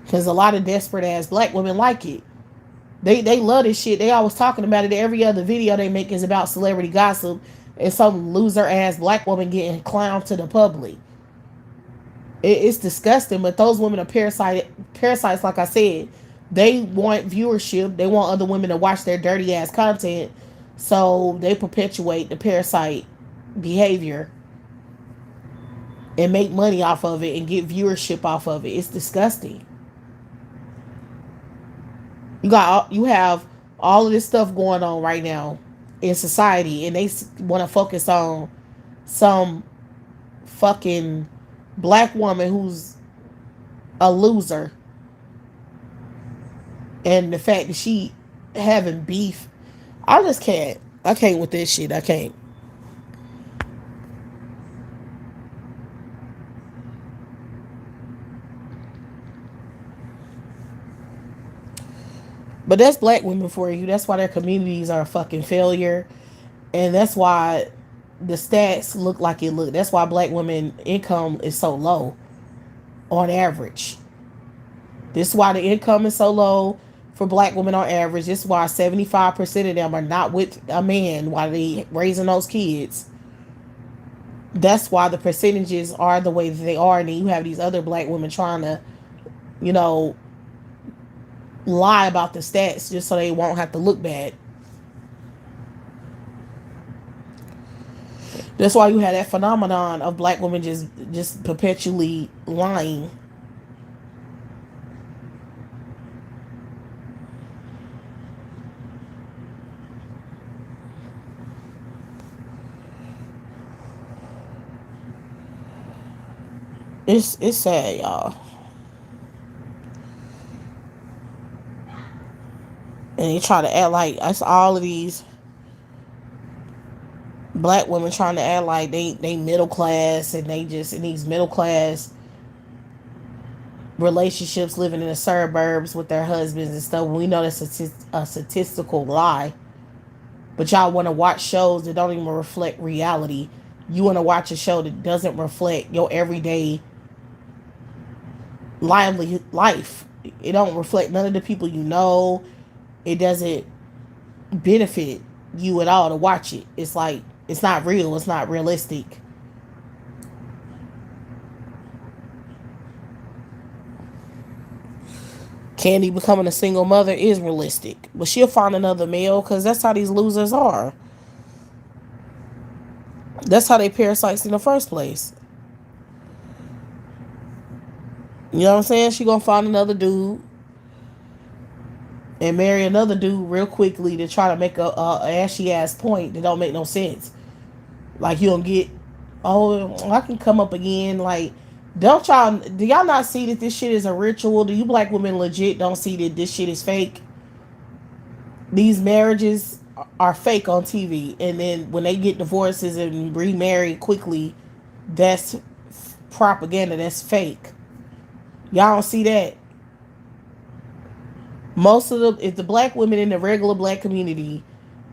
Because a lot of desperate ass black women like it. They love this shit. They always talking about it. Every other video they make is about celebrity gossip and some loser ass black woman getting clowned to the public. It's disgusting. But those women are parasites. Like I said, they want viewership. They want other women to watch their dirty ass content. So they perpetuate the parasite behavior and make money off of it and get viewership off of it. It's disgusting. You have all of this stuff going on right now in society, and they want to focus on some fucking black woman who's a loser, and the fact that she having beef. I just can't. I can't with this shit. I can't. But that's black women for you. That's why their communities are a fucking failure. And that's why the stats look like it look. That's why black women income is so low on average. This is why the income is so low for black women on average. This is why 75% of them are not with a man while they raising those kids. That's why the percentages are the way that they are. And then you have these other black women trying to, you know, lie about the stats just so they won't have to look bad. That's why you had that phenomenon of black women just perpetually lying. It's sad, y'all. And they try to act like that's all of these black women trying to act like they middle class, and they just in these middle class relationships living in the suburbs with their husbands and stuff. We know that's a statistical lie. But y'all want to watch shows that don't even reflect reality. You want to watch a show that doesn't reflect your everyday lively life. It don't reflect none of the people you know. It doesn't benefit you at all to watch it. It's like it's not real. It's not realistic. Candy becoming a single mother is realistic, but she'll find another male because that's how these losers are. That's how they parasites in the first place. You know what I'm saying? She gonna find another dude and marry another dude real quickly to try to make a ashy ass point that don't make no sense. Like you don't get, oh, I can come up again. Like, do y'all not see that this shit is a ritual? Do you black women legit don't see that this shit is fake? These marriages are fake on TV, and then when they get divorces and remarry quickly, that's propaganda. That's fake. Y'all don't see that. Most of the if the black women in the regular black community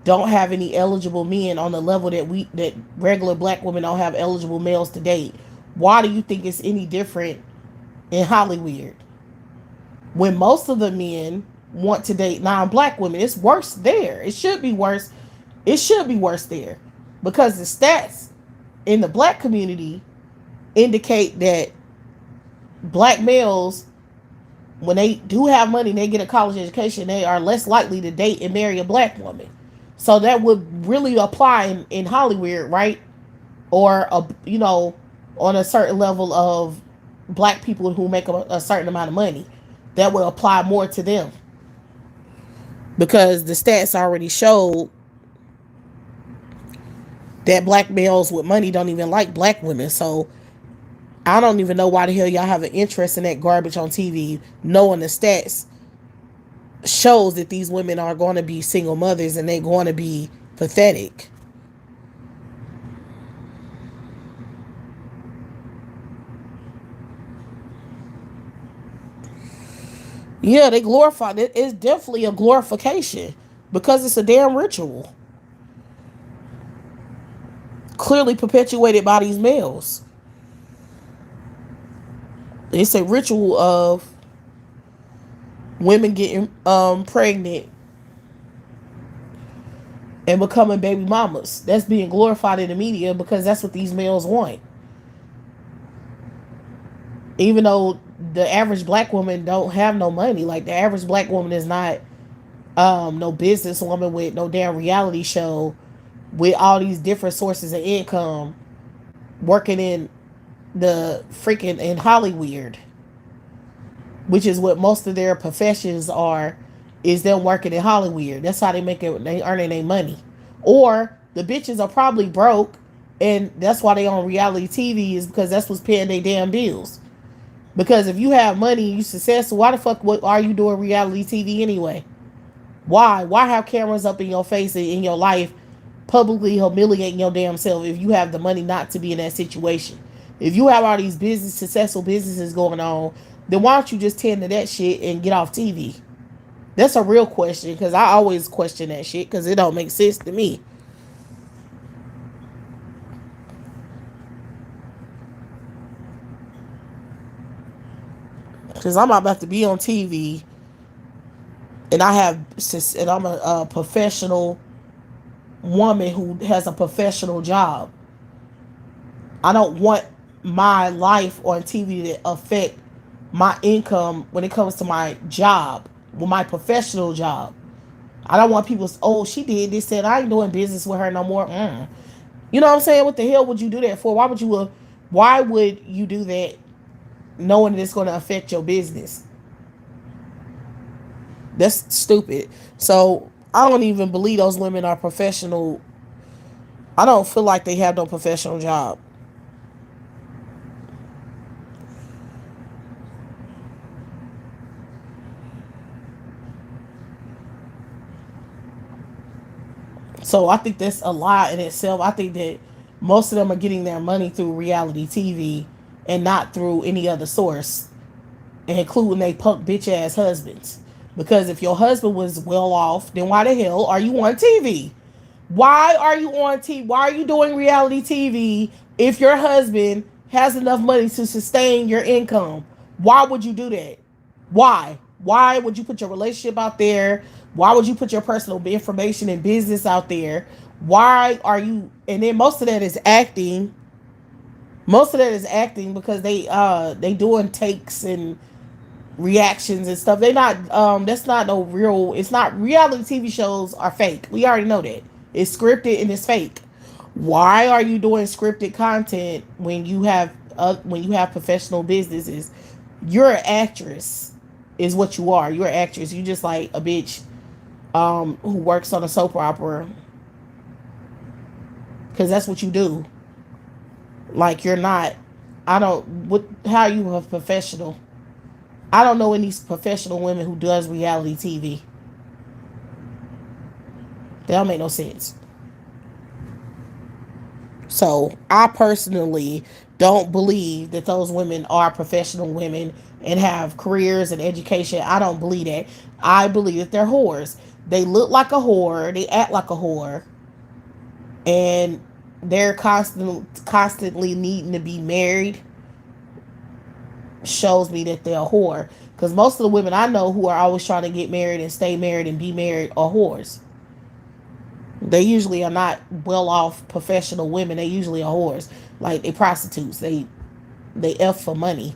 don't have any eligible men on the level that regular black women don't have eligible males to date, why do you think it's any different in Hollywood? When most of the men want to date non-black women, it's worse there. It should be worse. It should be worse there because the stats in the black community indicate that black males, when they do have money and they get a college education, they are less likely to date and marry a black woman. So that would really apply in Hollywood, right? Or on a certain level of black people who make a certain amount of money, that would apply more to them because the stats already showed that black males with money don't even like black women. So I don't even know why the hell y'all have an interest in that garbage on TV, knowing the stats shows that these women are going to be single mothers and they're going to be pathetic. Yeah, they glorify it. It's definitely a glorification because it's a damn ritual, clearly perpetuated by these males. It's a ritual of women getting pregnant and becoming baby mamas. That's being glorified in the media because that's what these males want. Even though the average black woman don't have no money, like the average black woman is not no businesswoman with no damn reality show with all these different sources of income working in the freaking in Hollywood, which is what most of their professions are, is them working in Hollywood. That's how they make it. They earning their money, or the bitches are probably broke, and that's why they on reality TV is because that's what's paying their damn bills. Because if you have money, you successful. Why the fuck what are you doing reality TV anyway? Why? Why have cameras up in your face and in your life, publicly humiliating your damn self if you have the money not to be in that situation? If you have all these successful businesses going on, then why don't you just tend to that shit and get off TV? That's a real question because I always question that shit because it don't make sense to me. Because I'm about to be on TV and I'm a professional woman who has a professional job. I don't want my life on TV to affect my income when it comes to my job, with my professional job. I don't want people, oh, she did this, and I ain't doing business with her no more. You know what I'm saying? What the hell would you do that for? Why would you do that knowing that it's going to affect your business? That's stupid. So I don't even believe those women are professional. I don't feel like they have no professional job. So I think that's a lie in itself. I think that most of them are getting their money through reality TV and not through any other source, including they punk bitch ass husbands. Because if your husband was well off, then why the hell are you on TV? Why are you on TV? Why are you doing reality TV if your husband has enough money to sustain your income? Why would you do that? Why? Why would you put your relationship out there? Why would you put your personal information and business out there? Why are you? And then most of that is acting. Most of that is acting because they doing takes and reactions and stuff. They not that's not no real. It's not reality TV shows are fake. We already know that. It's scripted and it's fake. Why are you doing scripted content when you have professional businesses? You're an actress, is what you are. You're an actress. You just like a bitch who works on a soap opera because that's what you do. Like you're not. I don't. What? How are you a professional? I don't know any professional women who does reality TV. That don't make no sense. So I personally don't believe that those women are professional women and have careers and education. I don't believe that. I believe that they're whores. They look like a whore. They act like a whore, and they're constantly needing to be married. Shows me that they're a whore. Because most of the women I know who are always trying to get married and stay married and be married are whores. They usually are not well off professional women. They usually are whores. Like they prostitutes. They F for money.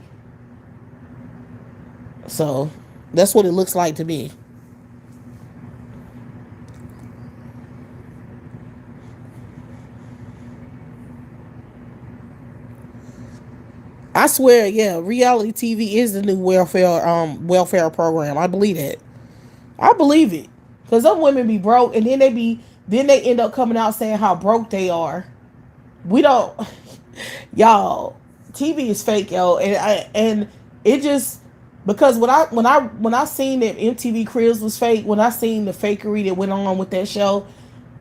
So that's what it looks like to me. I swear, yeah, reality TV is the new welfare program. I believe that. I believe it. Cause some women be broke and then they end up coming out saying how broke they are. We don't y'all TV is fake, yo, and it just because when I seen that MTV Cribs was fake, when I seen the fakery that went on with that show,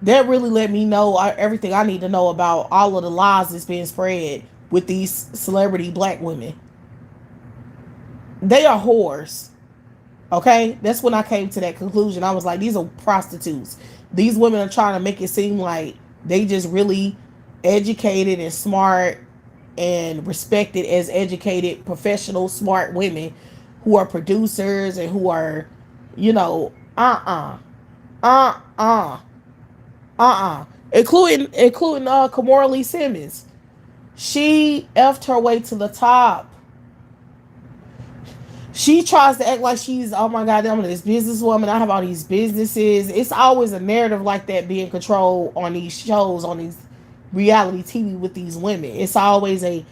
that really let me know everything I need to know about all of the lies that's being spread with these celebrity black women. They are whores. Okay, that's when I came to that conclusion. I was like, these are prostitutes. These women are trying to make it seem like they just really educated and smart and respected as educated, professional, smart women who are producers and who are, you know, uh uh, including Kamora Lee Simmons. She effed her way to the top. She tries to act like she's, oh my god, I'm this businesswoman, I have all these businesses. It's always a narrative like that being controlled on these shows, on these reality TV with these women. It's always a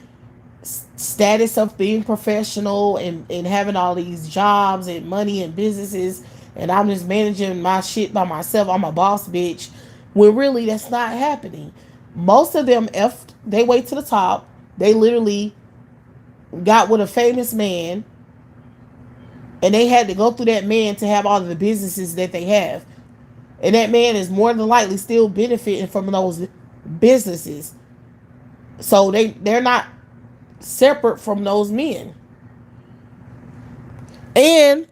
status of being professional and having all these jobs and money and businesses, and I'm just managing my shit by myself. I'm a boss bitch. When really that's not happening. Most of them effed they way to the top. They literally got with a famous man, and they had to go through that man to have all of the businesses that they have. And that man is more than likely still benefiting from those businesses. So they're not separate from those men. And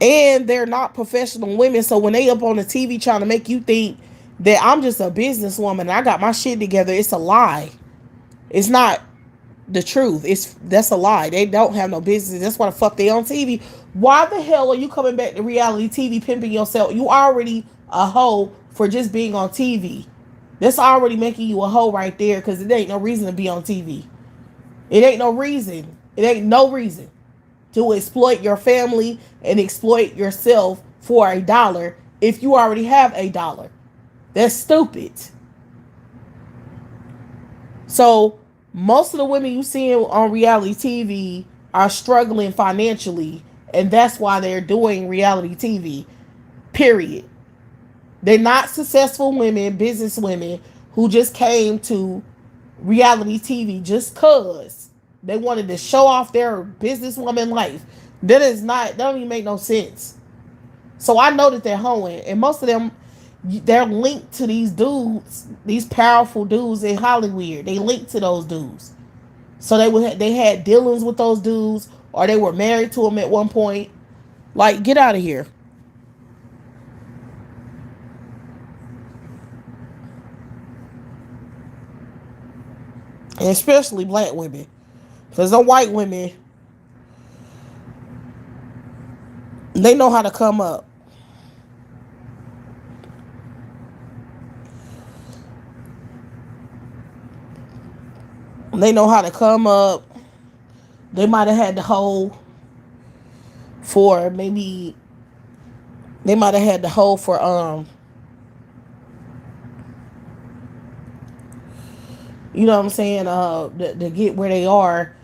they're not professional women. So when they up on the TV trying to make you think that I'm just a businesswoman and I got my shit together, it's a lie. It's not the truth. That's a lie. They don't have no business. That's why the fuck they on TV. Why the hell are you coming back to reality TV pimping yourself? You already a hoe for just being on TV. That's already making you a hoe right there, because it ain't no reason to be on TV. It ain't no reason. It ain't no reason to exploit your family and exploit yourself for $1 if you already have $1. That's stupid. So most of the women you see on reality TV are struggling financially, and that's why they're doing reality TV. Period. They're not successful women, business women who just came to reality TV just cause they wanted to show off their businesswoman life. That don't even make no sense. So I know that they're hoeing, and most of them, they're linked to these dudes, these powerful dudes in Hollywood. They linked to those dudes. So they had dealings with those dudes, or they were married to them at one point. Like, get out of here. And especially black women. Because the white women, they know how to come up. They know how to come up. They might have had the whole for maybe they might have had the whole for you know what I'm saying, to get where they are,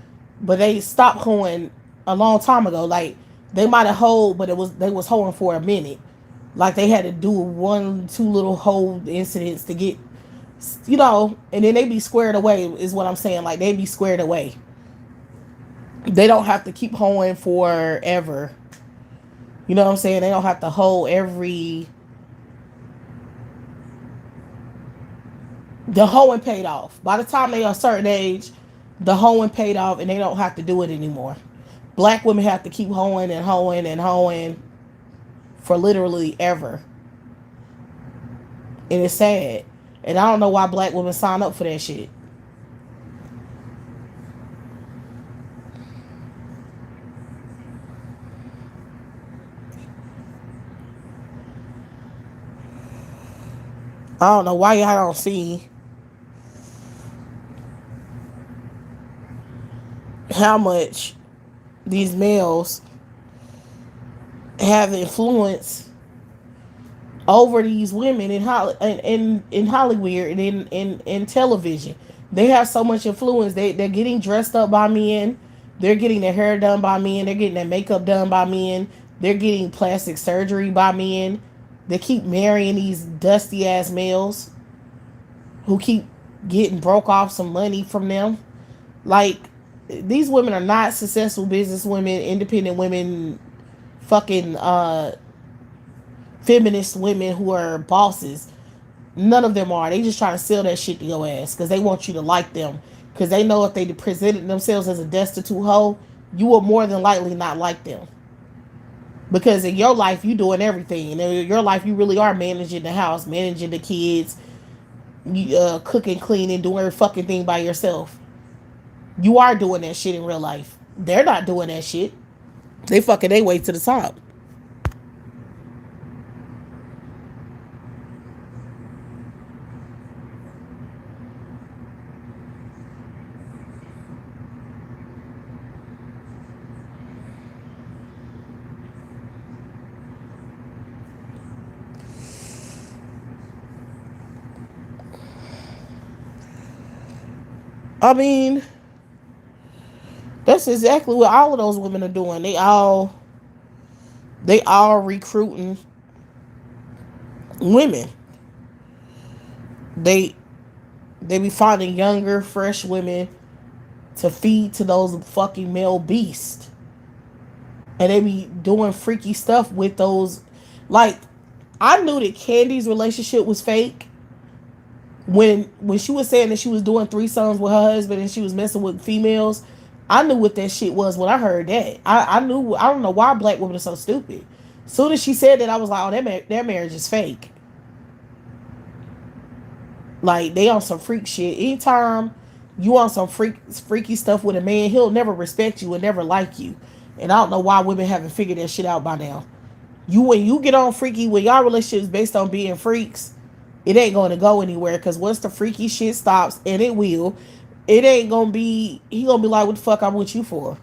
but they stopped hoeing a long time ago. Like, they might have hoed, but they was hoeing for a minute. Like, they had to do one, two little hoe incidents to get, and then they be squared away, is what I'm saying. Like, they be squared away. They don't have to keep hoeing forever. You know what I'm saying? They don't have to hoe every. The hoeing paid off. By the time they are a certain age, the hoeing paid off, and they don't have to do it anymore. Black women have to keep hoeing and hoeing and hoeing for literally ever. And it's sad. And I don't know why black women sign up for that shit. I don't know why y'all don't see how much these males have influence over these women in Hollywood and in television. They have so much influence. They're getting dressed up by men. They're getting their hair done by men. They're getting their makeup done by men. They're getting plastic surgery by men. They keep marrying these dusty ass males who keep getting broke off some money from them. Like, these women are not successful business women, independent women, fucking feminist women who are bosses. None of them are. They just trying to sell that shit to your ass because they want you to like them. Because they know if they presented themselves as a destitute hoe, you will more than likely not like them. Because in your life, you doing everything. And in your life, you really are managing the house, managing the kids, cooking, cleaning, doing every fucking thing by yourself. You are doing that shit in real life. They're not doing that shit. They fucking they way to the top. I mean, that's exactly what all of those women are doing. They all recruiting women. They they be finding younger, fresh women to feed to those fucking male beasts. And they be doing freaky stuff with those. Like, I knew that Candy's relationship was fake when she was saying that she was doing threesomes with her husband and she was messing with females. I knew what that shit was when I heard that. I knew. I don't know why black women are so stupid. As soon as she said that, I was like, oh, that marriage is fake. Like, they on some freak shit. Anytime you on some freaky stuff with a man, he'll never respect you and never like you. And I don't know why women haven't figured that shit out by now. When you get on freaky, when y'all relationship is based on being freaks, it ain't going to go anywhere. Because once the freaky shit stops, and it will, it ain't gonna be. He gonna be like, "What the fuck I'm with you for?"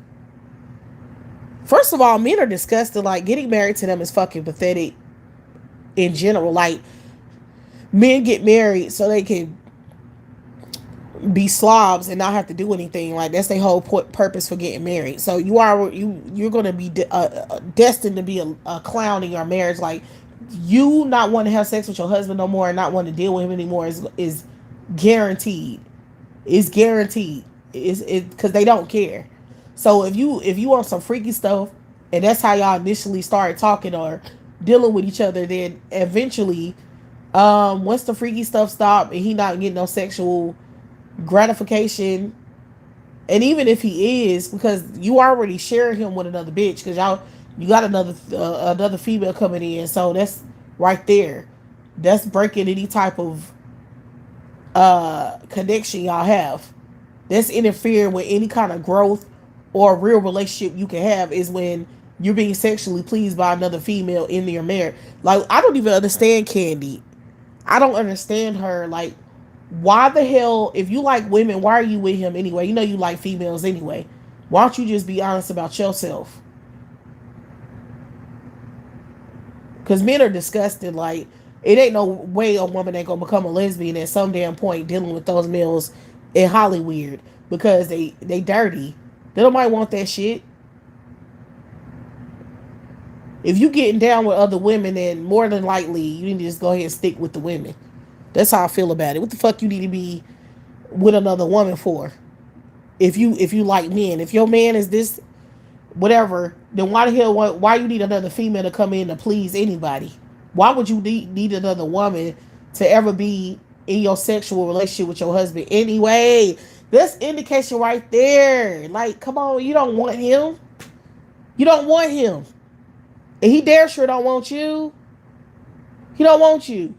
First of all, men are disgusting. Like, getting married to them is fucking pathetic in general. Like, men get married so they can be slobs and not have to do anything. Like, that's their whole purpose for getting married. So you're going to be destined to be a clown in your marriage. Like, you not want to have sex with your husband no more and not want to deal with him anymore is guaranteed. It's guaranteed. It's because they don't care. So if you want some freaky stuff and that's how y'all initially started talking or dealing with each other, then eventually, once the freaky stuff stop and he not getting no sexual gratification, and even if he is, because you already share him with another bitch, because you got another female coming in, so that's right there. That's breaking any type of connection y'all have. That's interfering with any kind of growth or real relationship you can have, is when you're being sexually pleased by another female in your marriage. Like, I don't even understand Candy. I don't understand her. Like, why the hell, if you like women, why are you with him anyway? You know you like females anyway. Why don't you just be honest about yourself? Because men are disgusting. Like, it ain't no way a woman ain't gonna become a lesbian at some damn point dealing with those males in Hollywood, because they dirty. They don't might want that shit. If you getting down with other women, then more than likely you need to just go ahead and stick with the women. That's how I feel about it. What the fuck you need to be with another woman for? If you like men, if your man is this whatever, then why the hell why you need another female to come in to please anybody? Why would you need another woman to ever be in your sexual relationship with your husband anyway? That's indication right there. Like, come on, you don't want him. You don't want him. And he damn sure don't want you. He don't want you.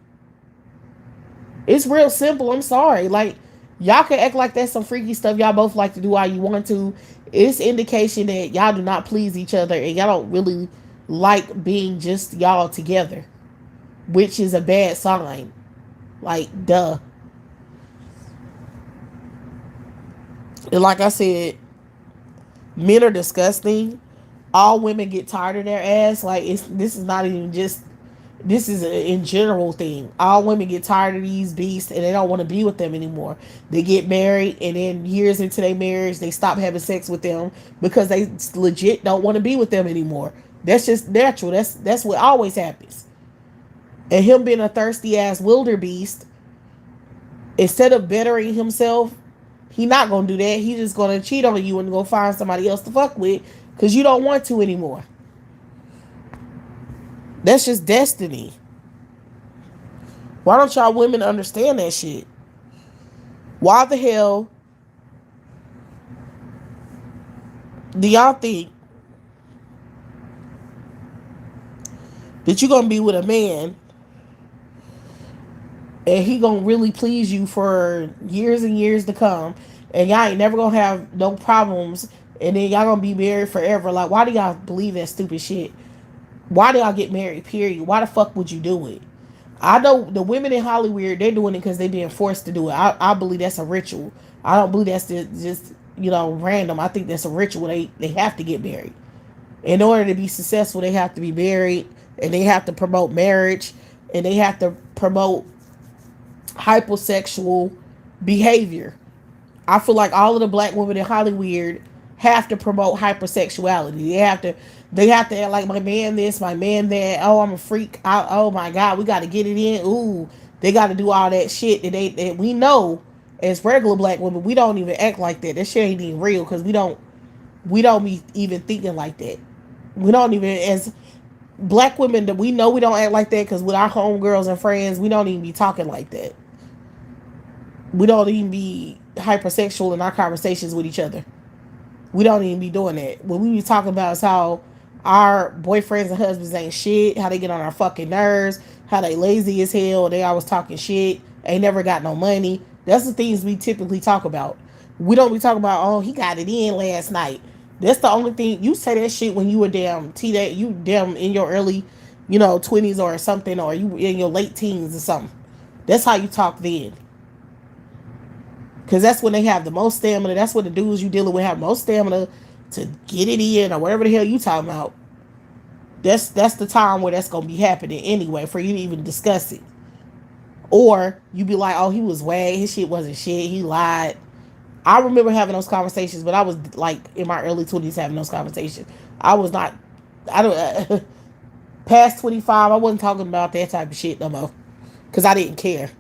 It's real simple. I'm sorry. Like, y'all can act like that's some freaky stuff y'all both like to do all you want to. It's indication that y'all do not please each other and y'all don't really like being just y'all together, which is a bad sign. Like, duh. And like I said, men are disgusting. All women get tired of their ass. Like, this is not even just, this is a in general thing. All women get tired of these beasts and they don't want to be with them anymore. They get married and then years into their marriage they stop having sex with them because they legit don't want to be with them anymore. That's just natural. That's what always happens. And him being a thirsty ass wildebeest, instead of bettering himself, He not gonna do that. He just gonna cheat on you and go find somebody else to fuck with because you don't want to anymore. That's just destiny. Why don't y'all women understand that shit? Why the hell do y'all think that you're gonna be with a man and he gonna really please you for years and years to come, and y'all ain't never gonna have no problems, and then y'all gonna be married forever? Like, why do y'all believe that stupid shit? Why do y'all get married, period? Why the fuck would you do it? I know the women in Hollywood, they're doing it because they're being forced to do it. I believe that's a ritual. I don't believe that's just random. I think that's a ritual. They have to get married. In order to be successful, they have to be married, and they have to promote marriage, and they have to promote hypersexual behavior. I feel like all of the black women in Hollywood have to promote hypersexuality. They have to act like my man this, my man that. Oh, I'm a freak. Oh my God, we got to get it in. Ooh, they got to do all that shit that we know as regular black women. We don't even act like that. That shit ain't even real because we don't be even thinking like that. We don't even, as black women, that we know we don't act like that because with our homegirls and friends, we don't even be talking like that. We don't even be hypersexual in our conversations with each other. We don't even be doing that. What we be talking about is how our boyfriends and husbands ain't shit, how they get on our fucking nerves, how they lazy as hell, they always talking shit, ain't never got no money. That's the things we typically talk about. We don't be talking about, oh, he got it in last night. That's the only thing. You say that shit when you were damn you damn in your early, 20s or something, or you in your late teens or something. That's how you talk then. Because that's when they have the most stamina. That's when the dudes you dealing with have most stamina to get it in or whatever the hell you talking about. That's the time where that's going to be happening anyway for you to even discuss it. Or you be like, oh, he was wag. His shit wasn't shit. He lied. I remember having those conversations, but I was like in my early 20s having those conversations. I was not, I don't, past 25, I wasn't talking about that type of shit no more. Because I didn't care.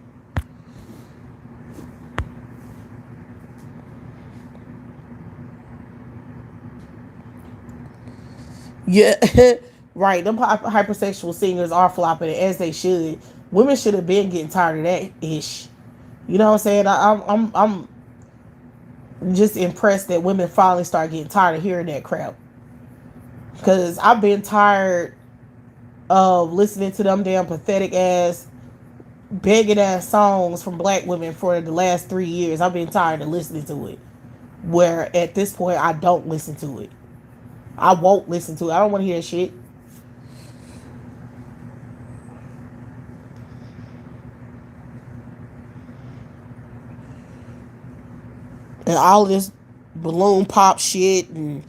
Yeah, right. Them hypersexual singers are flopping as they should. Women should have been getting tired of that ish. You know what I'm saying? I'm just impressed that women finally start getting tired of hearing that crap. Cause I've been tired of listening to them damn pathetic ass, begging ass songs from black women for the last 3 years. I've been tired of listening to it. Where at this point I don't listen to it. I won't listen to it. I don't want to hear that shit. And all of this balloon pop shit and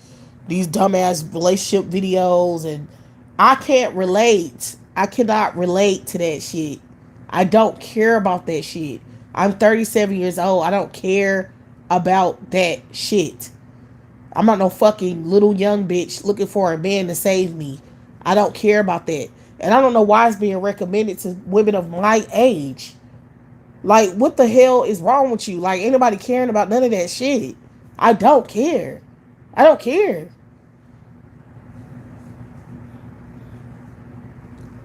these dumbass relationship videos, and I can't relate. I cannot relate to that shit. I don't care about that shit. I'm 37 years old. I don't care about that shit. I'm not no fucking little young bitch looking for a man to save me. I don't care about that. And I don't know why it's being recommended to women of my age. Like, what the hell is wrong with you? Like, anybody caring about none of that shit? I don't care. I don't care.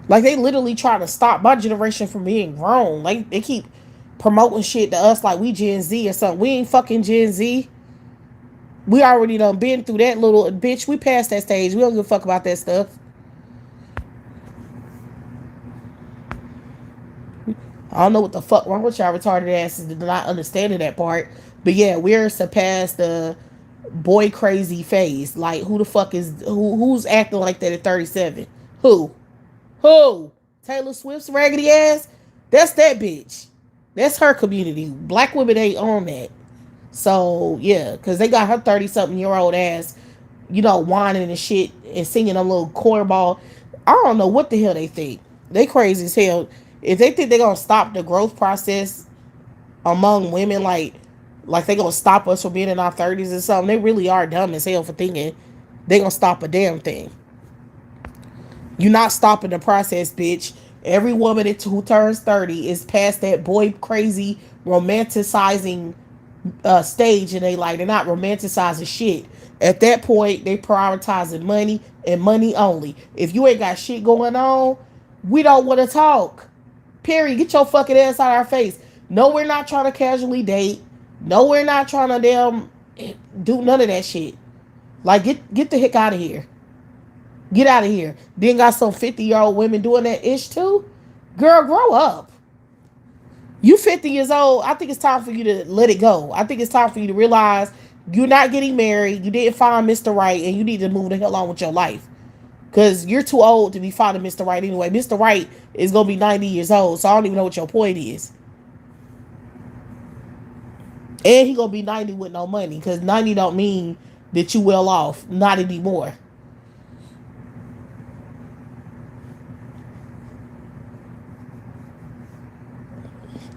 Like, they literally try to stop my generation from being grown. Like, they keep promoting shit to us like we Gen Z or something. We ain't fucking Gen Z. We already done been through that little bitch. We passed that stage. We don't give a fuck about that stuff. I don't know what the fuck wrong with y'all retarded asses to not understanding that part. But yeah, we're surpassed the boy crazy phase. Like, who the fuck is who's acting like that at 37? Who? Who? Taylor Swift's raggedy ass? That's that bitch. That's her community. Black women ain't on that. So yeah, because they got her 30-something-year-old ass, whining and shit and singing a little cornball. I don't know what the hell they think. They crazy as hell. If they think they're gonna stop the growth process among women, like they gonna stop us from being in our 30s or something, they really are dumb as hell for thinking they gonna stop a damn thing. You're not stopping the process, bitch. Every woman who turns 30 is past that boy crazy romanticizing stage in their life. They're not romanticizing shit. At that point, they prioritizing money and money only. If you ain't got shit going on, we don't want to talk. Period. Get your fucking ass out of our face. No, we're not trying to casually date. No, we're not trying to damn do none of that shit. Like get the heck out of here. Get out of here. Then got some 50-year-old women doing that ish too. Girl, grow up. You 50 years old. I think it's time for you to let it go. I think it's time for you to realize you're not getting married. You didn't find Mr. Right, and you need to move the hell on with your life. Because you're too old to be finding Mr. Right anyway. Mr. Right is going to be 90 years old, so I don't even know what your point is. And he going to be 90 with no money, because 90 don't mean that you well off. Not anymore.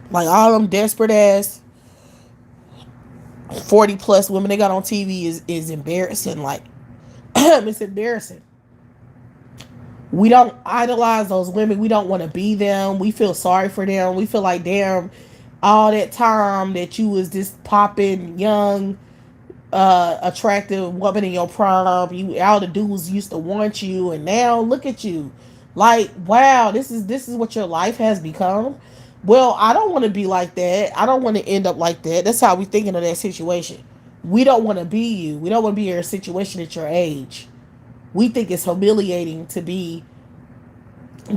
Like all them desperate ass 40 plus women they got on TV is embarrassing. Like, it's embarrassing. We don't idolize those women. We don't want to be them. We feel sorry for them. We feel like, damn, all that time that you was this popping young attractive woman in your prime, you all the dudes used to want you, and now look at you. Like, wow, this is what your life has become. Well, I don't want to be like that. I don't want to end up like that. That's how we thinking of that situation. We don't want to be you. We don't want to be in a situation at your age. We think it's humiliating to be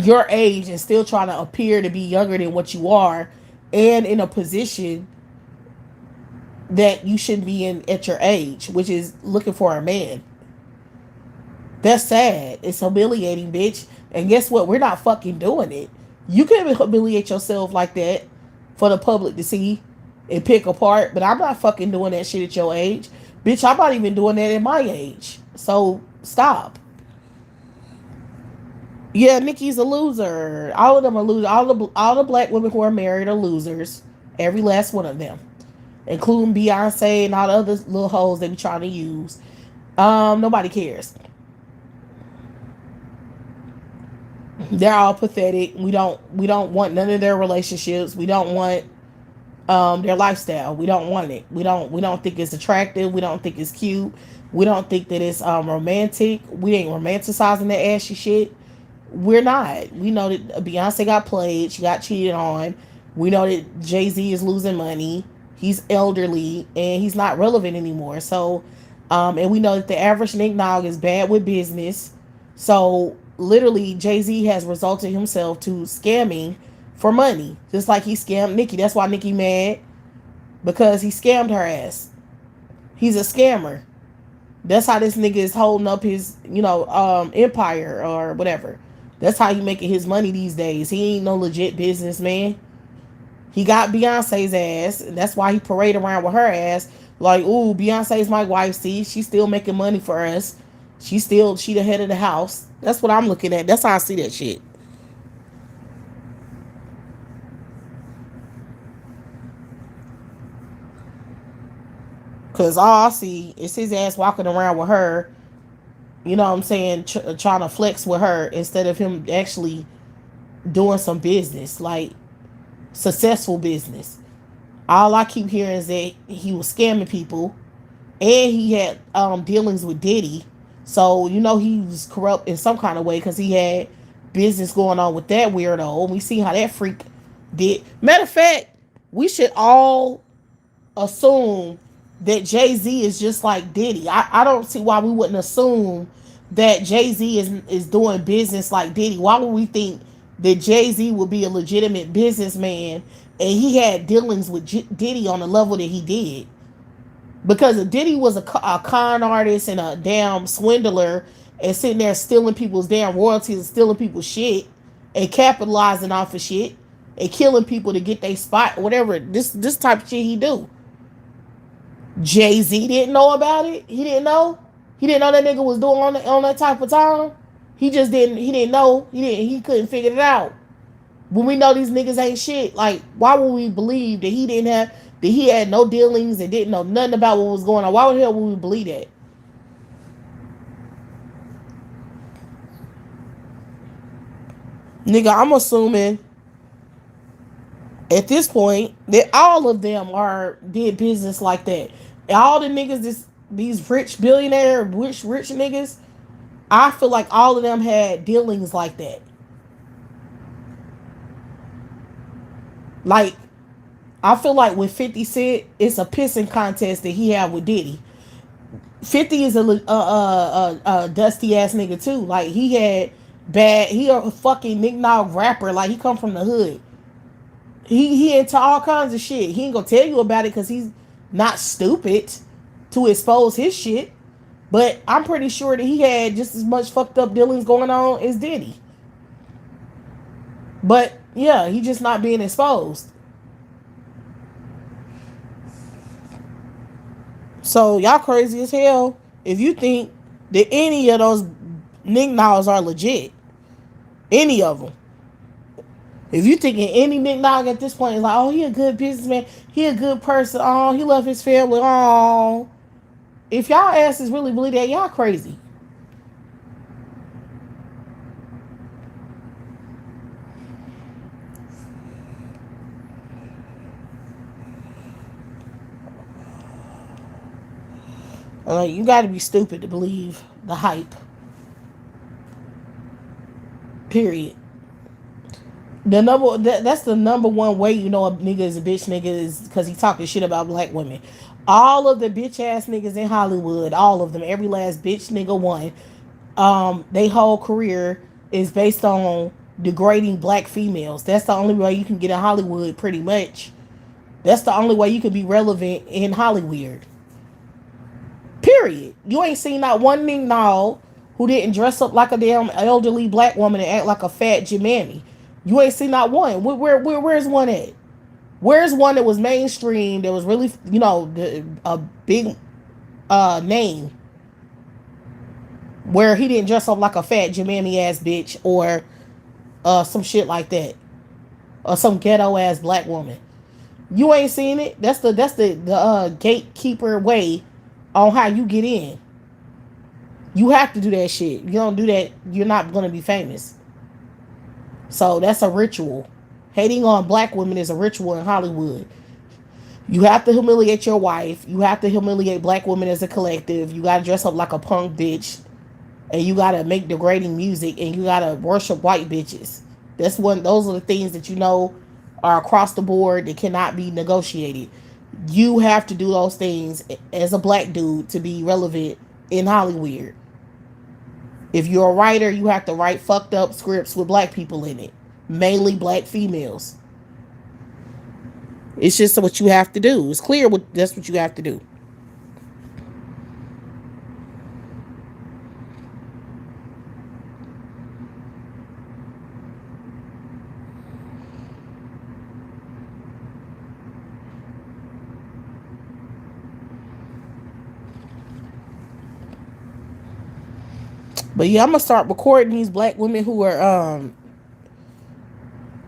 your age and still trying to appear to be younger than what you are, and in a position that you shouldn't be in at your age, which is looking for a man. That's sad. It's humiliating, bitch. And guess what? We're not fucking doing it. You can humiliate yourself like that for the public to see and pick apart, but I'm not fucking doing that shit at your age. Bitch, I'm not even doing that at my age. So stop. Yeah, Nikki's a loser. All of them are losers. All the black women who are married are losers. Every last one of them, including Beyonce and all the other little hoes they be trying to use. Nobody cares. They're all pathetic. We don't want none of their relationships. We don't want their lifestyle. We don't want it. We don't think it's attractive. We don't think it's cute. We don't think that it's romantic. We ain't romanticizing that ashy shit. We're not. We know that Beyonce got played. She got cheated on. We know that Jay-Z is losing money. He's elderly and he's not relevant anymore. So, and we know that the average Nick Nog is bad with business. So, literally, Jay-Z has resulted himself to scamming for money, just like he scammed Nicki. That's why Nicki mad, because he scammed her ass. He's a scammer. That's how this nigga is holding up his, empire or whatever. That's how he making his money these days. He ain't no legit businessman. He got Beyonce's ass, and that's why he parade around with her ass. Like, ooh, Beyonce's my wife. See, she's still making money for us. She the head of the house. That's what I'm looking at. That's how I see that shit. Cause all I see is his ass walking around with her. You know what I'm saying? Trying to flex with her instead of him actually doing some business, like successful business. All I keep hearing is that he was scamming people, and he had dealings with Diddy. So he was corrupt in some kind of way because he had business going on with that weirdo. And we see how that freak did. Matter of fact, we should all assume that Jay-Z is just like Diddy. I don't see why we wouldn't assume that Jay-Z is doing business like Diddy. Why would we think that Jay-Z would be a legitimate businessman and he had dealings with Diddy on the level that he did? Because if Diddy was a con artist and a damn swindler and sitting there stealing people's damn royalties and stealing people's shit and capitalizing off of shit and killing people to get their spot, whatever this type of shit he do. Jay-Z didn't know about it. He didn't know. He didn't know that nigga was doing on that type of time. He just didn't. He didn't know. He couldn't figure it out. When we know these niggas ain't shit, like, why would we believe that he had no dealings and didn't know nothing about what was going on? Why the hell would we believe that? Nigga, I'm assuming At this point, that all of them are did business like that. All the niggas, these rich billionaire, rich niggas, I feel like all of them had dealings like that. Like, I feel like with 50 Cent, it's a pissing contest that he had with Diddy. 50 is a dusty ass nigga too. Like, he had bad. He a fucking knick-knock rapper. Like, he come from the hood. He into all kinds of shit. He ain't gonna tell you about it because he's not stupid to expose his shit. But I'm pretty sure that he had just as much fucked up dealings going on as Diddy. But yeah, he just not being exposed. So y'all crazy as hell if you think that any of those nicknames are legit. Any of them. If you thinking any nickname at this point is like, oh, he a good businessman, he a good person, oh, he love his family, oh. If y'all asses really believe that, y'all crazy. Like, you got to be stupid to believe the hype. Period. That's the number one way you know a nigga is a bitch nigga is because he talking shit about black women. All of the bitch ass niggas in Hollywood, all of them, every last bitch nigga one, they whole career is based on degrading black females. That's the only way you can get in Hollywood, pretty much. That's the only way you can be relevant in Hollywood. Period. You ain't seen not one ning now who didn't dress up like a damn elderly black woman and act like a fat Jimmy. You ain't seen not one. Where's one at? Where's one that was mainstream that was really, a big name where he didn't dress up like a fat Jimmy ass bitch or some shit like that or some ghetto ass black woman. You ain't seen it. That's the gatekeeper way on how you get in. You have to do that shit. You don't do that, you're not gonna be famous. So that's a ritual. Hating on black women is a ritual in Hollywood. You have to humiliate your wife. You have to humiliate black women as a collective. You gotta dress up like a punk bitch. And you gotta make degrading music and you gotta worship white bitches. Those are the things that you know are across the board that cannot be negotiated. You have to do those things as a black dude to be relevant in Hollywood. If you're a writer, you have to write fucked up scripts with black people in it, mainly black females. It's just what you have to do. It's clear that's what you have to do. But yeah, I'm gonna start recording these black women who are,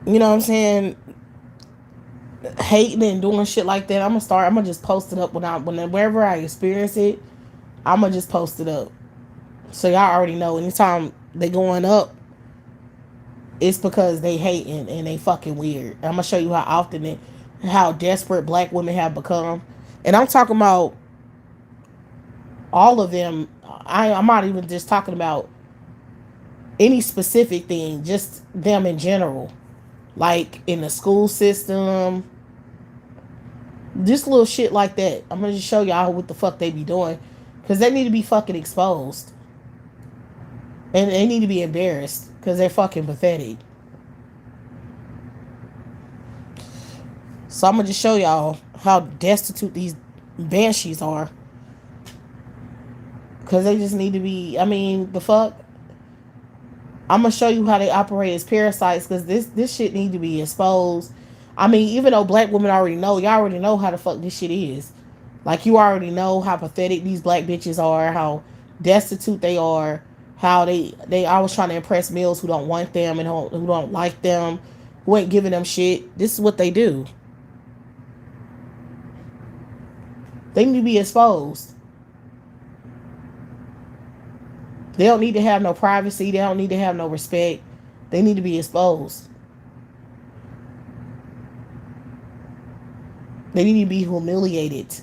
you know what I'm saying, hating and doing shit like that. I'm gonna just post it up whenever I experience it. I'm gonna just post it up. So y'all already know anytime they going up, it's because they hating and they fucking weird. I'm gonna show you how desperate black women have become. And I'm talking about all of them. I'm not even just talking about any specific thing, just them in general. Like in the school system, just little shit like that. I'm gonna just show y'all what the fuck they be doing. Because they need to be fucking exposed. And they need to be embarrassed. Because they're fucking pathetic. So I'm gonna just show y'all how destitute these banshees are. Because they just need to be, I mean, the fuck? I'm gonna show you how they operate as parasites because this shit need to be exposed. I mean, even though black women already know, y'all already know how the fuck this shit is. Like, you already know how pathetic these black bitches are, how destitute they are, how they always trying to impress males who don't want them and who don't like them, who ain't giving them shit. This is what they do. They need to be exposed. They don't need to have no privacy. They don't need to have no respect. They need to be exposed. They need to be humiliated.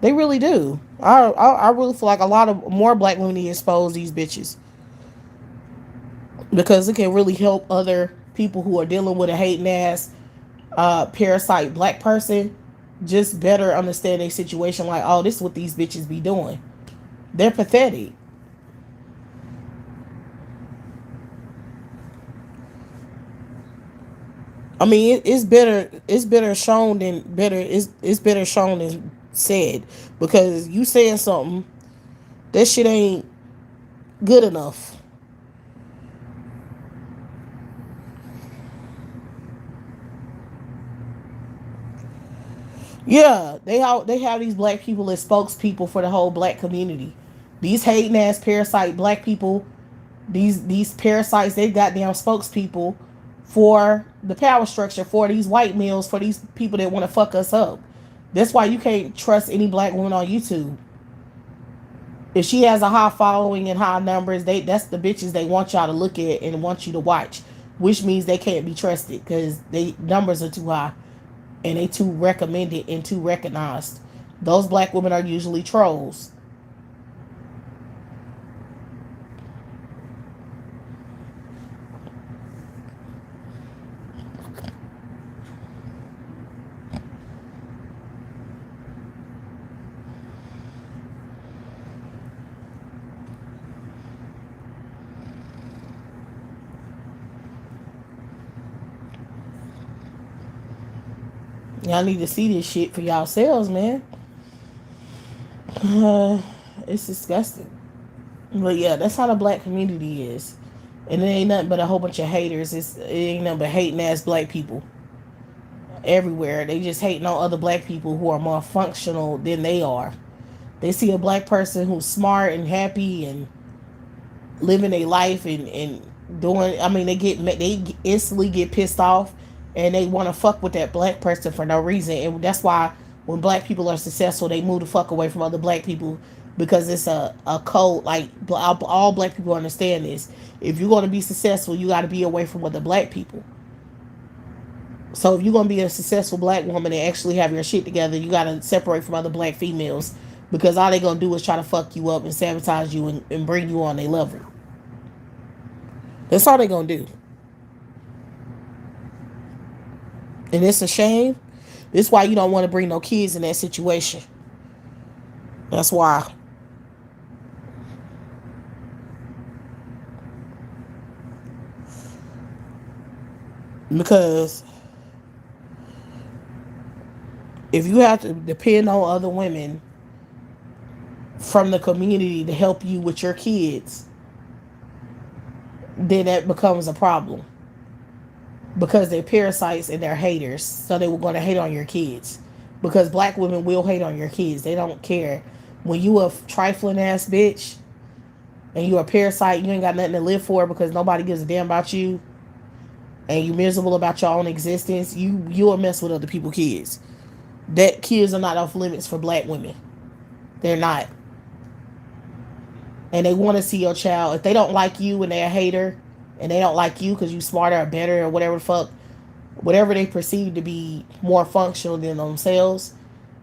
They really do. I really feel like a lot of more black women need to expose these bitches because it can really help other people who are dealing with a hating ass parasite black person just better understand their situation. Like, oh, this is what these bitches be doing. They're pathetic. I mean, it's better. It's better shown than better. It's better shown than said because you saying something that shit ain't good enough. Yeah, they have these black people as spokespeople for the whole black community. These hating ass parasite black people, these parasites, they goddamn spokespeople for the power structure for these white males, for these people that want to fuck us up. That's why you can't trust any black woman on YouTube. If she has a high following and high numbers, that's the bitches they want y'all to look at and want you to watch, which means they can't be trusted because they numbers are too high and they too recommended and too recognized. Those black women are usually trolls. Y'all need to see this shit for yourselves, man. It's disgusting. But yeah, that's how the black community is. And it ain't nothing but a whole bunch of haters. It ain't nothing but hating ass black people everywhere. They just hating on other black people who are more functional than they are. They see a black person who's smart and happy and living a life and doing. I mean, they instantly get pissed off and they want to fuck with that black person for no reason. And that's why when black people are successful, they move the fuck away from other black people because it's a code. Like all black people understand this. If you're going to be successful, you got to be away from other black people. So if you're gonna be a successful black woman and actually have your shit together, you gotta separate from other black females because all they gonna do is try to fuck you up and sabotage you and bring you on their level. That's all they gonna do, and it's a shame. This is why you don't want to bring no kids in that situation. That's why. Because if you have to depend on other women from the community to help you with your kids, then that becomes a problem. Because they're parasites and they're haters. So they were going to hate on your kids. Because black women will hate on your kids. They don't care. When you a trifling ass bitch and you a parasite, you ain't got nothing to live for because nobody gives a damn about you and you miserable about your own existence, you'll mess with other people's kids. That kids are not off limits for black women. They're not. And they want to see your child. If they don't like you and they're a hater and they don't like you because you smarter or better or whatever the fuck, whatever they perceive to be more functional than themselves,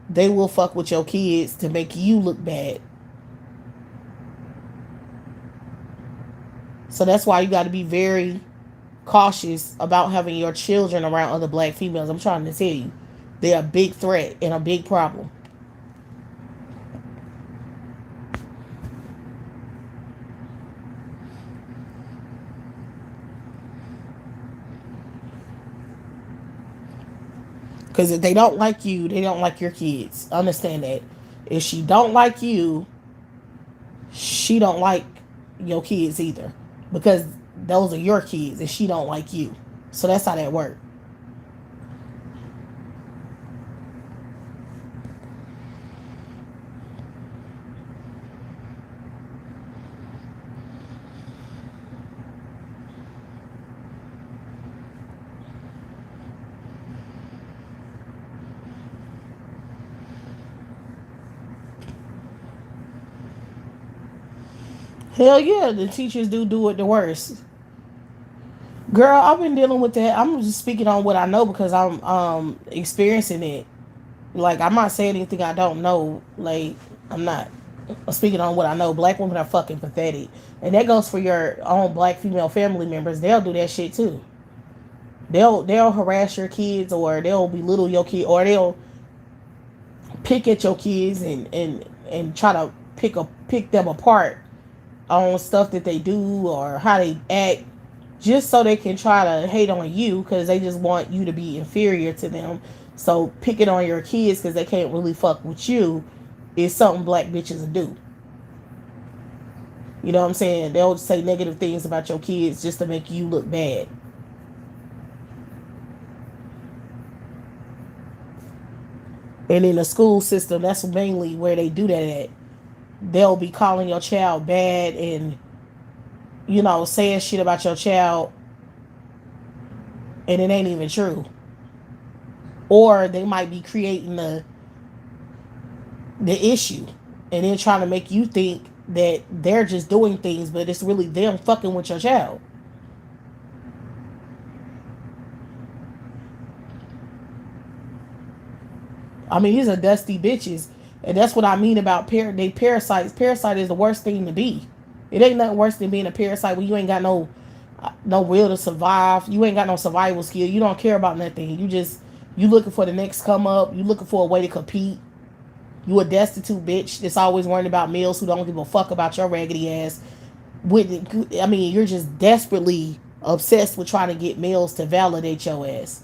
they will fuck with your kids to make you look bad. So that's why you got to be very cautious about having your children around other black females. I'm trying to tell you, they're a big threat and a big problem. Because if they don't like you, they don't like your kids. Understand that. If she don't like you, she don't like your kids either. Because those are your kids and she don't like you. So that's how that works. Hell yeah, the teachers do it the worst. Girl, I've been dealing with that. I'm just speaking on what I know because I'm experiencing it. Like, I'm not saying anything I don't know. Like, I'm not speaking on what I know. Black women are fucking pathetic, and that goes for your own black female family members. They'll do that shit too. They'll harass your kids, or they'll belittle your kid, or they'll pick at your kids and try to pick them apart on stuff that they do or how they act, just so they can try to hate on you because they just want you to be inferior to them. So picking on your kids because they can't really fuck with you is something black bitches do. You know what I'm saying? They'll say negative things about your kids just to make you look bad. And in the school system, that's mainly where they do that at. They'll be calling your child bad and, saying shit about your child, and it ain't even true. Or they might be creating the issue and then trying to make you think that they're just doing things, but it's really them fucking with your child. I mean, these are dusty bitches. And that's what I mean about they parasites. Parasite is the worst thing to be. It ain't nothing worse than being a parasite when you ain't got no will to survive. You ain't got no survival skill. You don't care about nothing. You looking for the next come up. You looking for a way to compete. You a destitute bitch that's always worrying about males who don't give a fuck about your raggedy ass. You're just desperately obsessed with trying to get males to validate your ass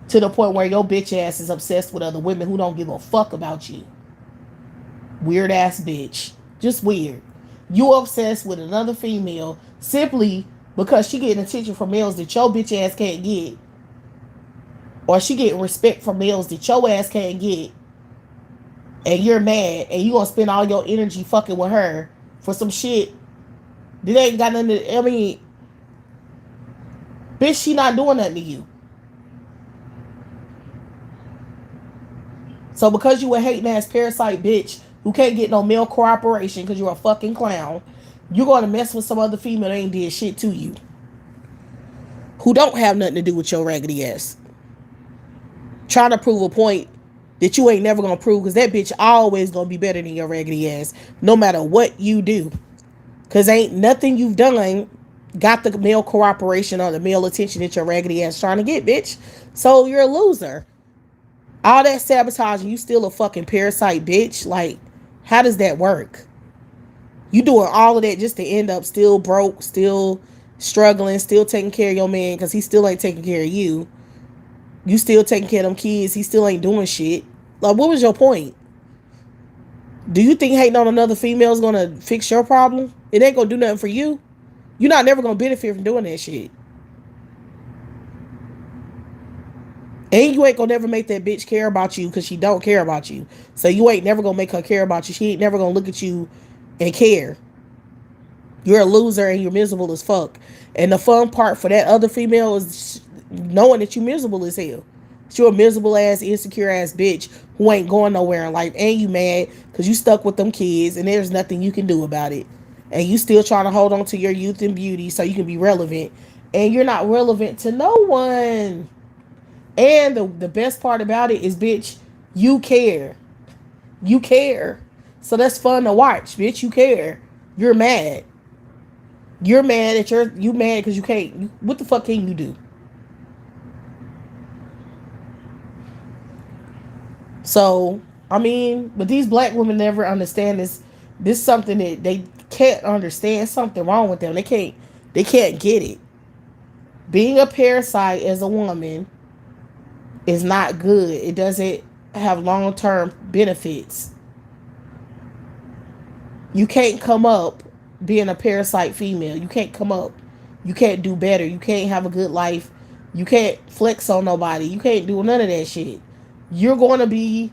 to the point where your bitch ass is obsessed with other women who don't give a fuck about you. Weird ass bitch. Just weird. You obsessed with another female simply because she getting attention from males that your bitch ass can't get. Or she getting respect from males that your ass can't get. And you're mad and you gonna spend all your energy fucking with her for some shit that ain't got nothing to, bitch, she not doing nothing to you. So because you a hating ass parasite bitch who can't get no male cooperation because you're a fucking clown, you're gonna mess with some other female that ain't did shit to you. Who don't have nothing to do with your raggedy ass. Trying to prove a point that you ain't never gonna prove because that bitch always gonna be better than your raggedy ass no matter what you do. Cause ain't nothing you've done got the male cooperation or the male attention that your raggedy ass trying to get, bitch. So you're a loser. All that sabotaging, you still a fucking parasite, bitch. Like, how does that work? You doing all of that just to end up still broke, still struggling, still taking care of your man because he still ain't taking care of you. You still taking care of them kids. He still ain't doing shit. Like, what was your point? Do you think hating on another female is gonna fix your problem? It ain't gonna do nothing for you. You're not never gonna benefit from doing that shit. And you ain't gonna never make that bitch care about you because she don't care about you. So you ain't never gonna make her care about you. She ain't never gonna look at you and care. You're a loser and you're miserable as fuck. And the fun part for that other female is knowing that you miserable as hell. You're a miserable ass, insecure ass bitch who ain't going nowhere in life. And you mad because you stuck with them kids and there's nothing you can do about it. And you still trying to hold on to your youth and beauty so you can be relevant. And you're not relevant to no one. And the best part about it is, bitch, you care. You care. So that's fun to watch, bitch. You care. You're mad. You're mad at you mad because you can't. What the fuck can you do? So but these black women never understand this. This is something that they can't understand. Something wrong with them. They can't. They can't get it. Being a parasite as a woman is not good. It doesn't have long term benefits. You can't come up being a parasite female. You can't come up. You can't do better. You can't have a good life. You can't flex on nobody. You can't do none of that shit. You're going to be,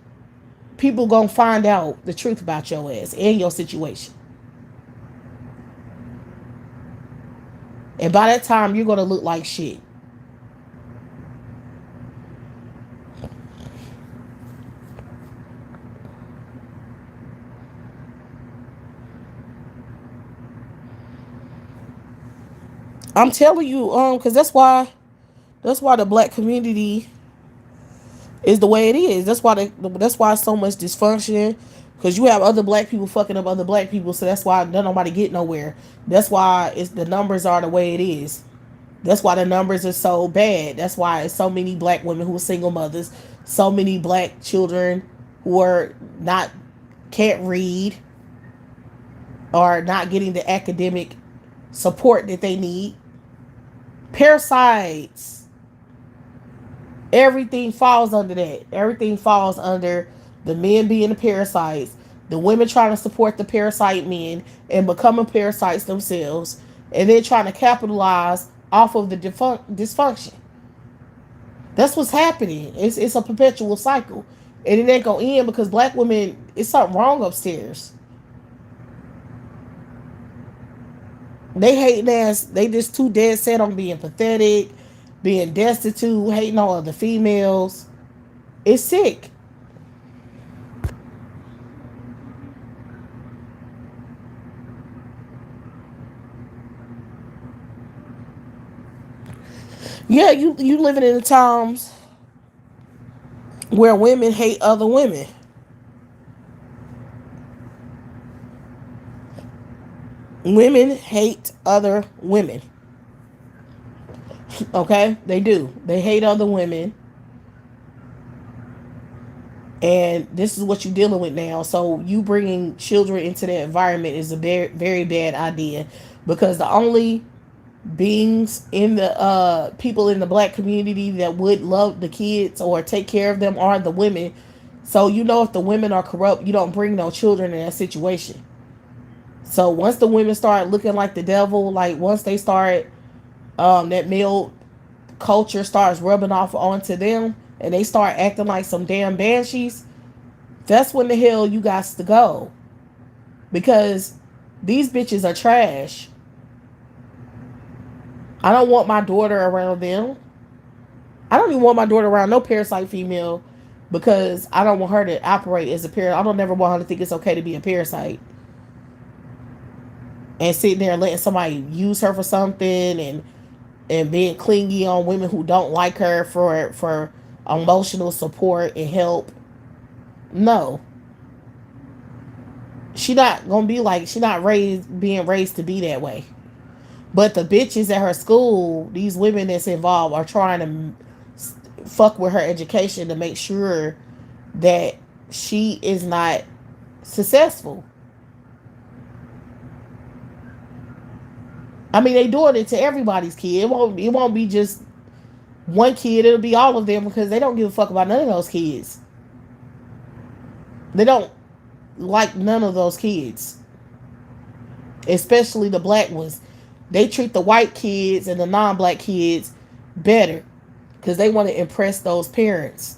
people going to find out the truth about your ass and your situation. And by that time, you're going to look like shit. I'm telling you, because that's why the black community is the way it is. That's why so much dysfunction. Because you have other black people fucking up other black people, so that's why nobody get nowhere. That's why it's the numbers are the way it is. That's why the numbers are so bad. That's why it's so many black women who are single mothers, so many black children who are not can't read or not getting the academic support that they need. Parasites. Everything falls under that. Everything falls under the men being the parasites, the women trying to support the parasite men and becoming parasites themselves, and then trying to capitalize off of the dysfunction. That's what's happening. It's a perpetual cycle. And it ain't gonna end because black women, it's something wrong upstairs. They hating ass, they just too dead set on being pathetic, being destitute, hating on other females. It's sick. Yeah, you living in the times where women hate other women. Women hate other women. Okay? They do. They hate other women. And this is what you're dealing with now. So you bringing children into the environment is a very, very bad idea, because the only beings in the people in the black community that would love the kids or take care of them are the women. So you know, if the women are corrupt, you don't bring no children in that situation. So once the women start looking like the devil, like once they start that male culture starts rubbing off onto them and they start acting like some damn banshees, that's when the hell you got to go. Because these bitches are trash. I don't want my daughter around them. I don't even want my daughter around no parasite female, because I don't want her to operate as a parasite. I don't never want her to think it's okay to be a parasite and sitting there letting somebody use her for something, and being clingy on women who don't like her for emotional support and help. No, she not being raised to be that way. But the bitches at her school, these women that's involved, are trying to fuck with her education to make sure that she is not successful. I mean, they doing it to everybody's kid. It won't be just one kid. It'll be all of them, because they don't give a fuck about none of those kids. They don't like none of those kids, especially the black ones. They treat the white kids and the non-black kids better because they want to impress those parents.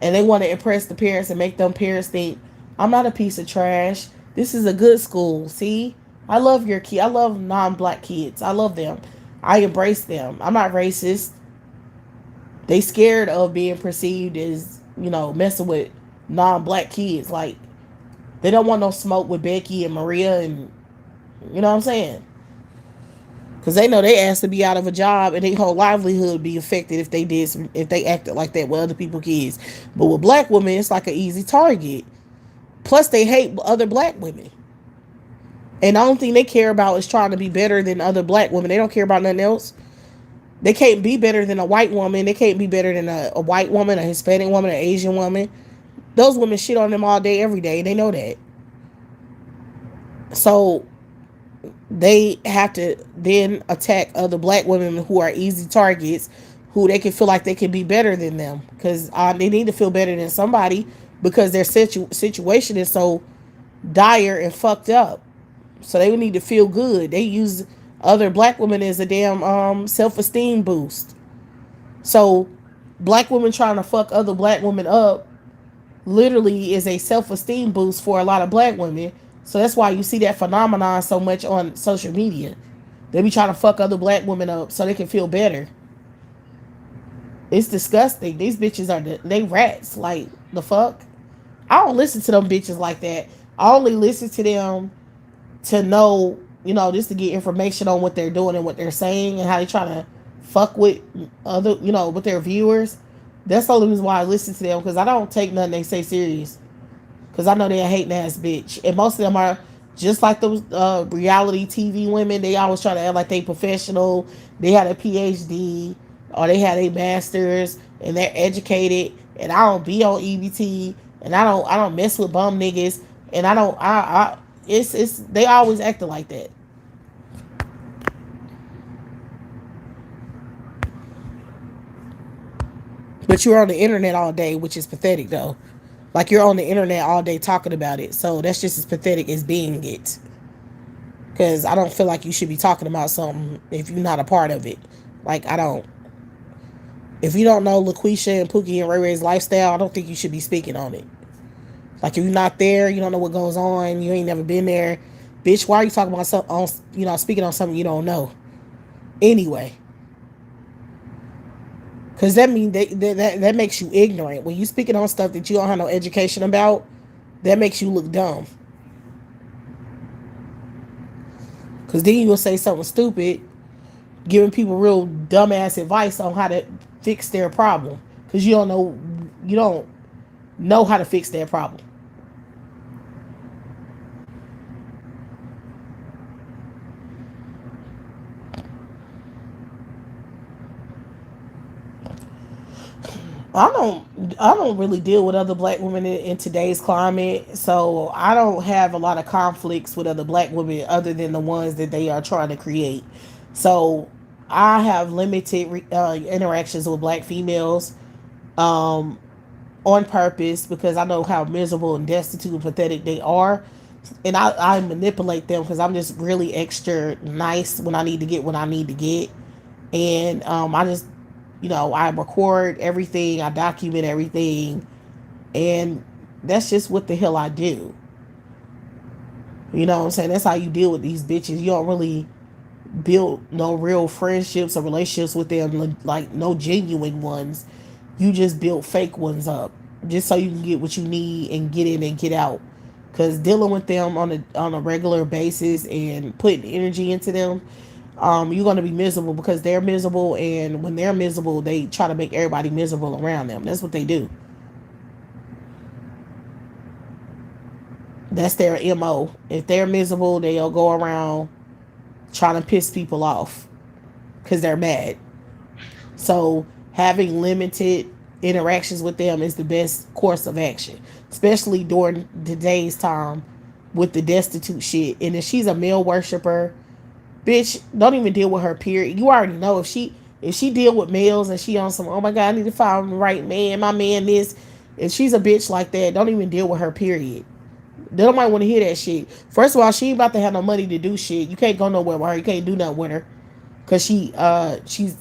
And they want to impress the parents and make them parents think, I'm not a piece of trash. This is a good school. See? I love your kid. I love non-black kids. I love them. I embrace them. I'm not racist. They scared of being perceived as, messing with non-black kids. Like, they don't want no smoke with Becky and Maria, and you know what I'm saying? Because they know they asked to be out of a job and their whole livelihood be affected if they acted like that with other people's kids. But with black women, it's like an easy target. Plus, they hate other black women. And the only thing they care about is trying to be better than other black women. They don't care about nothing else. They can't be better than a white woman. They can't be better than a white woman, a Hispanic woman, an Asian woman. Those women shit on them all day, every day. They know that. So they have to then attack other black women who are easy targets, who they can feel like they can be better than them, because they need to feel better than somebody, because their situation is so dire and fucked up. So they need to feel good. They use other black women as a damn self-esteem boost. So black women trying to fuck other black women up literally is a self-esteem boost for a lot of black women. So that's why you see that phenomenon so much on social media. They be trying to fuck other black women up so they can feel better. It's disgusting. These bitches they rats. Like, the fuck? I don't listen to them bitches like that. I only listen to them to know just to get information on what they're doing and what they're saying and how they try to fuck with other, with their viewers. That's the only reason why I listen to them, because I don't take nothing they say serious. Because I know they're a hating ass bitch. And most of them are just like those reality TV women. They always try to act like they professional. They had a PhD or they had a master's and they're educated. And I don't be on EBT. And I don't mess with bum niggas. And I don't I it's they always acting like that. But you're on the internet all day, which is pathetic though. Like you're on the internet all day talking about it. So that's just as pathetic as being it. Because I don't feel like you should be talking about something if you're not a part of it. Like, I don't. If you don't know LaQuisha and Pookie and Ray Ray's lifestyle, I don't think you should be speaking on it. Like, if you're not there, you don't know what goes on, you ain't never been there. Bitch, why are you talking about something, speaking on something you don't know? Anyway. Because that makes you ignorant. When you speaking on stuff that you don't have no education about, that makes you look dumb. Because then you will say something stupid, giving people real dumbass advice on how to fix their problem. Because you don't know how to fix their problem. I don't really deal with other black women in today's climate, so I don't have a lot of conflicts with other black women other than the ones that they are trying to create. So I have limited interactions with black females, um, on purpose, because I know how miserable and destitute and pathetic they are, and I manipulate them because I'm just really extra nice when I need to get what I need to get. And I just, I record everything, I document everything, and that's just what the hell I do. You know what I'm saying? That's how you deal with these bitches. You don't really build no real friendships or relationships with them, like no genuine ones. You just build fake ones up just so you can get what you need and get in and get out. Because dealing with them on a regular basis and putting energy into them, you're going to be miserable because they're miserable, and when they're miserable, they try to make everybody miserable around them. That's what they do. That's their MO. If they're miserable, they'll go around trying to piss people off because they're mad. So having limited interactions with them is the best course of action, especially during today's time with the destitute shit. And if she's a male worshiper, bitch, don't even deal with her. Period. You already know if she deal with males and she on some, oh my god, I need to find the right man, my man this. If she's a bitch like that, don't even deal with her. Period. They don't might want to hear that shit. First of all, she ain't about to have no money to do shit. You can't go nowhere with her. You can't do nothing with her because she's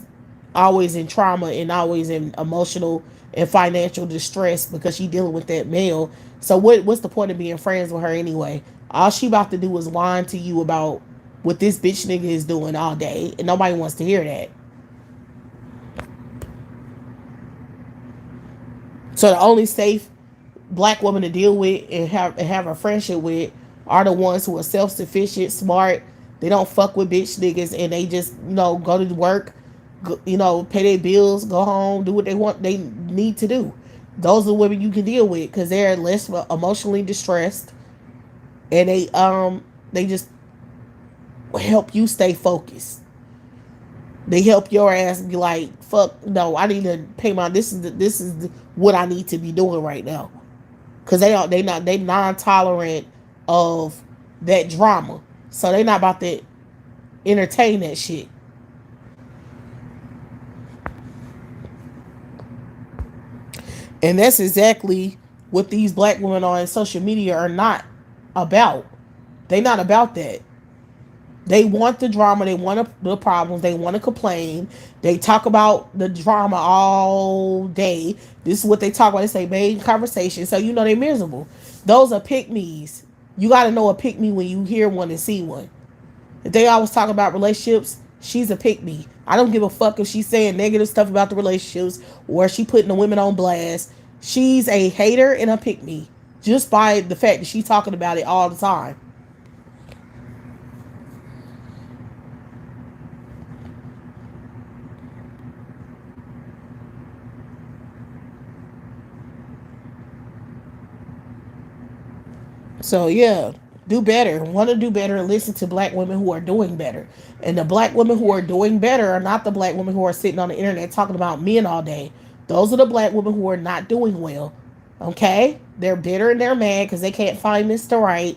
always in trauma and always in emotional and financial distress because she dealing with that male. So what's the point of being friends with her anyway? All she about to do is whine to you about what this bitch nigga is doing all day, and nobody wants to hear that. So the only safe black woman to deal with and have a friendship with are the ones who are self sufficient, smart. They don't fuck with bitch niggas, and they just go to work, pay their bills, go home, do what they need to do. Those are the women you can deal with because they're less emotionally distressed, and they just help you stay focused. They help your ass be like, fuck no, I need to pay my this is what I need to be doing right now. Cause they non-tolerant of that drama. So they not about to entertain that shit. And that's exactly what these black women on social media are not about. They not about that. They want the drama. They want the problems. They want to complain. They talk about the drama all day. This is what they talk about. They say main conversation. So they're miserable. Those are pick me's. You got to know a pick me when you hear one and see one. If they always talk about relationships, she's a pick me. I don't give a fuck if she's saying negative stuff about the relationships or she putting the women on blast. She's a hater and a pick me just by the fact that she's talking about it all the time. So yeah, do better. Want to do better and listen to black women who are doing better. And the black women who are doing better are not the black women who are sitting on the internet talking about men all day. Those are the black women who are not doing well. Okay? They're bitter and they're mad because they can't find Mr. Right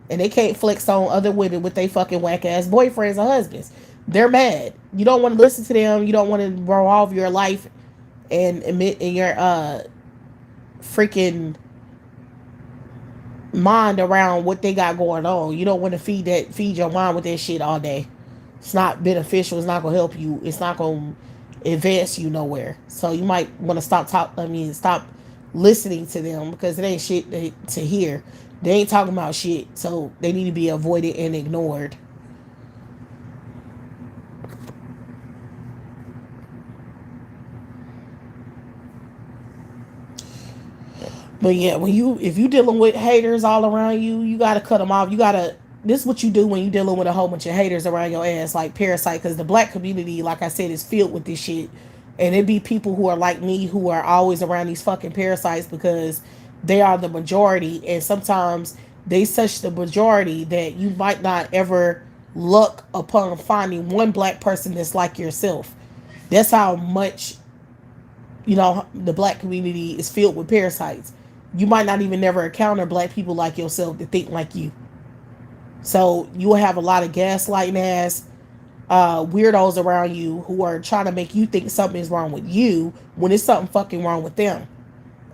and they can't flex on other women with their fucking whack ass boyfriends or husbands. They're mad. You don't want to listen to them. You don't want to revolve your life and admit in your freaking mind around what they got going on. You don't want to feed your mind with that shit all day. It's not beneficial. It's not gonna help you. It's not gonna advance you nowhere. So you might want to stop listening to them because it ain't shit to hear. They ain't talking about shit, so they need to be avoided and ignored. But yeah, when you if you dealing with haters all around you, you gotta cut them off. You gotta. This is what you do when you dealing with a whole bunch of haters around your ass, like parasite. Because the black community, like I said, is filled with this shit, and it be people who are like me who are always around these fucking parasites because they are the majority, and sometimes they such the majority that you might not ever luck upon finding one black person that's like yourself. That's how much the black community is filled with parasites. You might not even never encounter black people like yourself that think like you. So you will have a lot of gaslighting ass weirdos around you who are trying to make you think something is wrong with you when it's something fucking wrong with them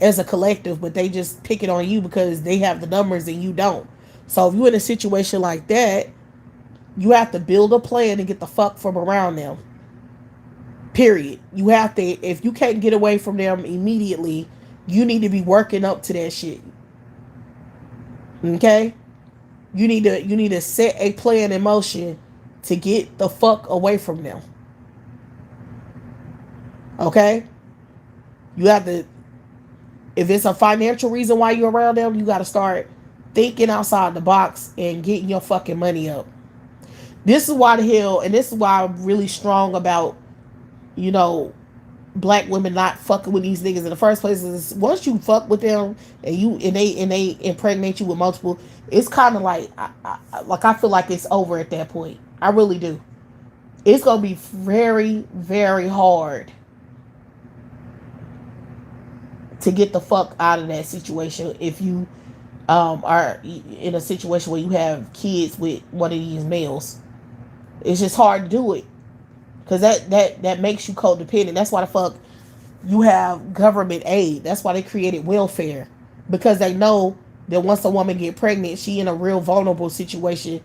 as a collective, but they just pick it on you because they have the numbers and you don't. So if you're in a situation like that, you have to build a plan and get the fuck from around them. Period. You have to, if you can't get away from them immediately, you need to be working up to that shit. Okay? You need to set a plan in motion to get the fuck away from them. Okay? You have to, if it's a financial reason why you're around them, you got to start thinking outside the box and getting your fucking money up. This is why the hell, and this is why I'm really strong about, you know, black women not fucking with these niggas in the first place. Is once you fuck with them and they impregnate you with multiple, it's kind of like I feel like it's over at that point. I really do. It's gonna be very very hard to get the fuck out of that situation if you are in a situation where you have kids with one of these males. It's just hard to do it because that makes you codependent. That's why the fuck you have government aid. That's why they created welfare, because they know that once a woman get pregnant, she in a real vulnerable situation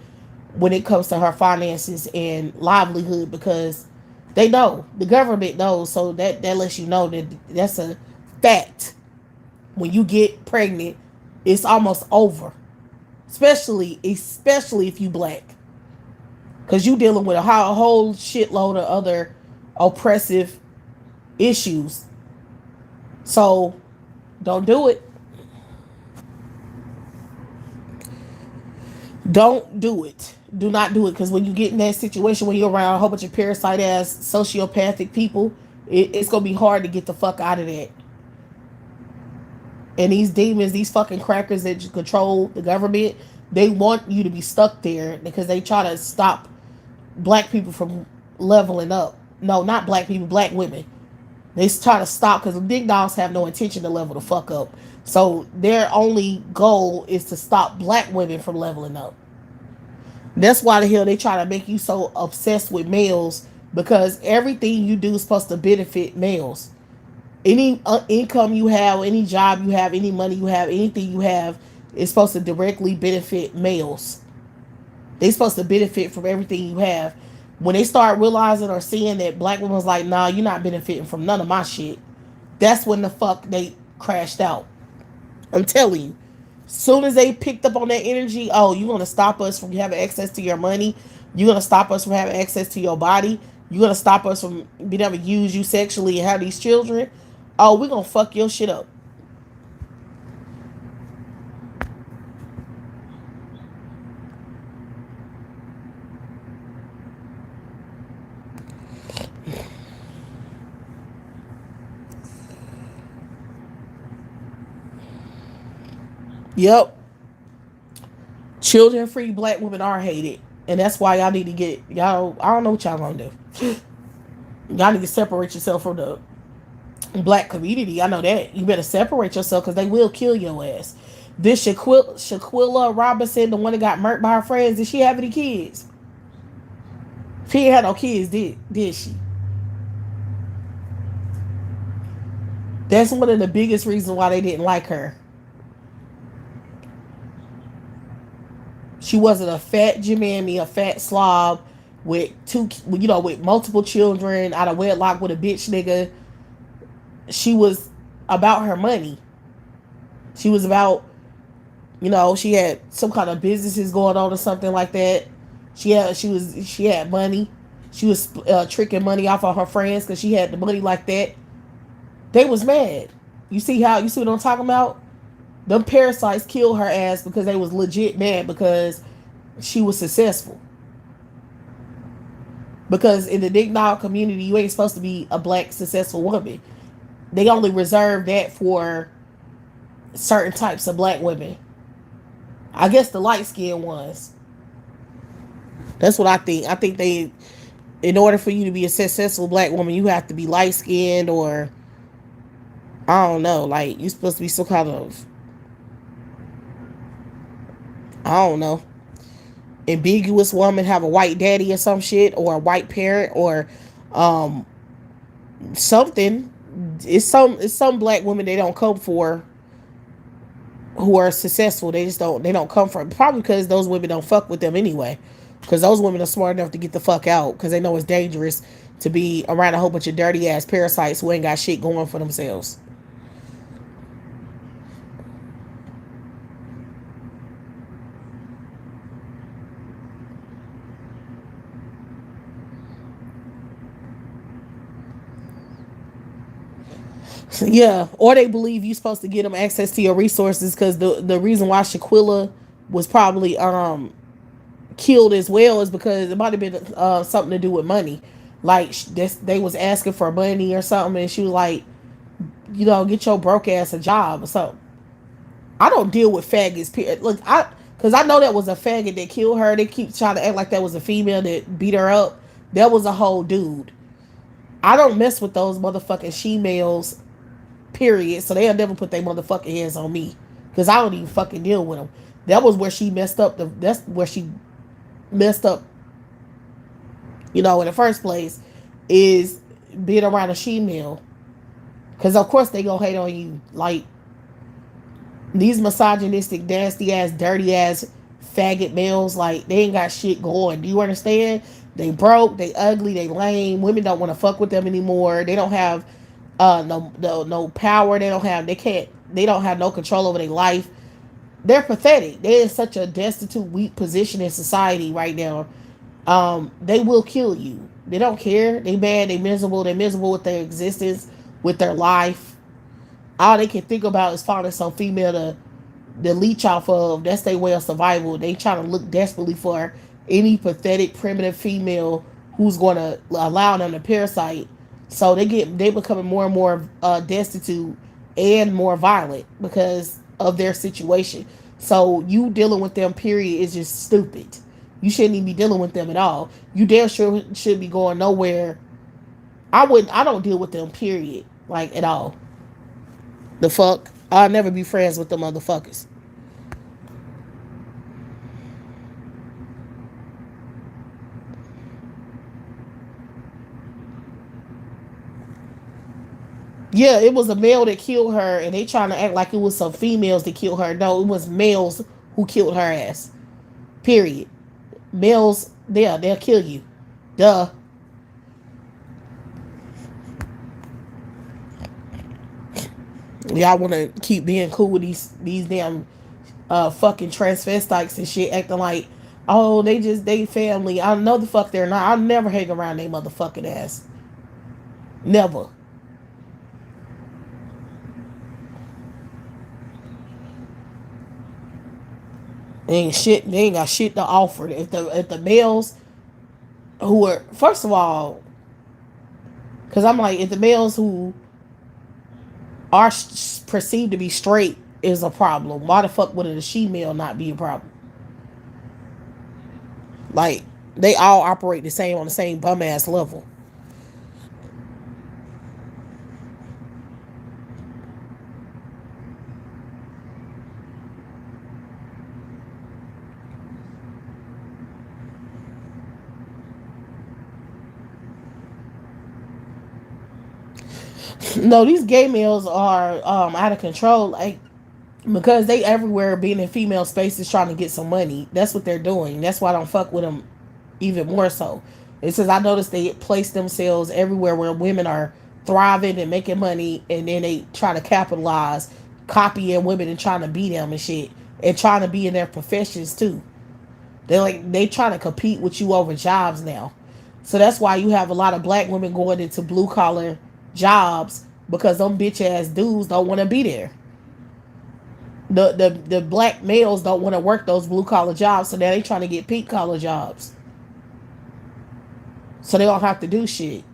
when it comes to her finances and livelihood, because they know, the government knows. So that lets you know that that's a fact. When you get pregnant, it's almost over, especially if you black, because you dealing with a whole shitload of other oppressive issues. So don't do it. Don't do it. Do not do it, because when you get in that situation when you're around a whole bunch of parasite ass sociopathic people, it's gonna be hard to get the fuck out of that. And these demons, these fucking crackers that control the government, they want you to be stuck there because they try to stop black people from leveling up. No, not black people, black women. They try to stop because the big dogs have no intention to level the fuck up. So their only goal is to stop black women from leveling up. That's why the hell they try to make you so obsessed with males, because everything you do is supposed to benefit males. Any income you have, any job you have, any money you have, anything you have is supposed to directly benefit males. They supposed to benefit from everything you have. When they start realizing or seeing that black women's like, nah, you're not benefiting from none of my shit, that's when the fuck they crashed out. I'm telling you. Soon as they picked up on that energy, oh, you're gonna stop us from having access to your money. You're gonna stop us from having access to your body. You're gonna stop us from being able to use you sexually and have these children. Oh, we're gonna fuck your shit up. Yep. Children free black women are hated. And that's why y'all need to get, y'all, I don't know what y'all gonna do. Y'all need to separate yourself from the black community. I know that. You better separate yourself because they will kill your ass. This Shaquilla Robinson, the one that got murked by her friends, did she have any kids? She ain't had no kids, did she? That's one of the biggest reasons why they didn't like her. She wasn't a fat Jimmy, a fat slob with with multiple children out of wedlock with a bitch nigga. She was about her money. She was about, she had some kind of businesses going on or something like that. She had money. She was tricking money off of her friends because she had the money like that. They was mad. You see what I'm talking about? Them parasites killed her ass because they was legit mad because she was successful. Because in the Dignaw community, you ain't supposed to be a black successful woman. They only reserve that for certain types of black women. I guess the light skinned ones. That's what I think. I think in order for you to be a successful black woman, you have to be light skinned, or I don't know, like you're supposed to be some kind of, I don't know, ambiguous woman, have a white daddy or some shit, or a white parent, or um something. It's some black women they don't come for who are successful. They don't come from, probably because those women don't fuck with them anyway. Because those women are smart enough to get the fuck out because they know it's dangerous to be around a whole bunch of dirty ass parasites who ain't got shit going for themselves. So, yeah, or they believe you're supposed to get them access to your resources because the reason why Shaquilla was probably killed as well is because it might have been something to do with money. Like they was asking for money or something, and she was like, get your broke ass a job or something. I don't deal with faggots. Look, because I know that was a faggot that killed her. They keep trying to act like that was a female that beat her up. That was a whole dude. I don't mess with those motherfucking she-males, period. So they'll never put their motherfucking hands on me. Because I don't even fucking deal with them. That was where she messed up. That's where she messed up, in the first place, is being around a she-male. Because of course they gonna hate on you. Like, these misogynistic, nasty ass, dirty ass faggot males, like they ain't got shit going. Do you understand? They broke, they ugly, they lame. Women don't want to fuck with them anymore. They don't have no power. They don't have no control over their life. They're pathetic. They're in such a destitute, weak position in society right now. They will kill you. They don't care. They mad, they're miserable with their existence, with their life. All they can think about is finding some female to leech off of. That's their way of survival. They try to look desperately for any pathetic, primitive female who's going to allow them to parasite. So they becoming more and more destitute and more violent because of their situation. So you dealing with them, period, is just stupid. You shouldn't even be dealing with them at all. You damn sure should be going nowhere. I don't deal with them, period, like at all. The fuck? I'll never be friends with the motherfuckers. Yeah, it was a male that killed her, and they trying to act like it was some females that killed her. No, it was males who killed her ass. Period. Males, they'll kill you. Duh. Y'all want to keep being cool with these damn fucking transvestites and shit, acting like, oh, they family. I know the fuck they're not. I'll never hang around they motherfucking ass. Never. They ain't shit. They ain't got shit to offer. If the males who are, first of all, because I'm like, if the males who are perceived to be straight is a problem, why the fuck would a she male not be a problem? Like, they all operate the same on the same bum ass level. No, these gay males are out of control. Like, because they everywhere being in female spaces trying to get some money. That's what they're doing. That's why I don't fuck with them even more so. It says I noticed they place themselves everywhere where women are thriving and making money, and then they try to capitalize, copying women and trying to be them and shit, and trying to be in their professions too. They trying to compete with you over jobs now. So that's why you have a lot of black women going into blue collar jobs because them bitch ass dudes don't want to be there. The black males don't want to work those blue collar jobs, so now they trying to get pink collar jobs, so they don't have to do shit.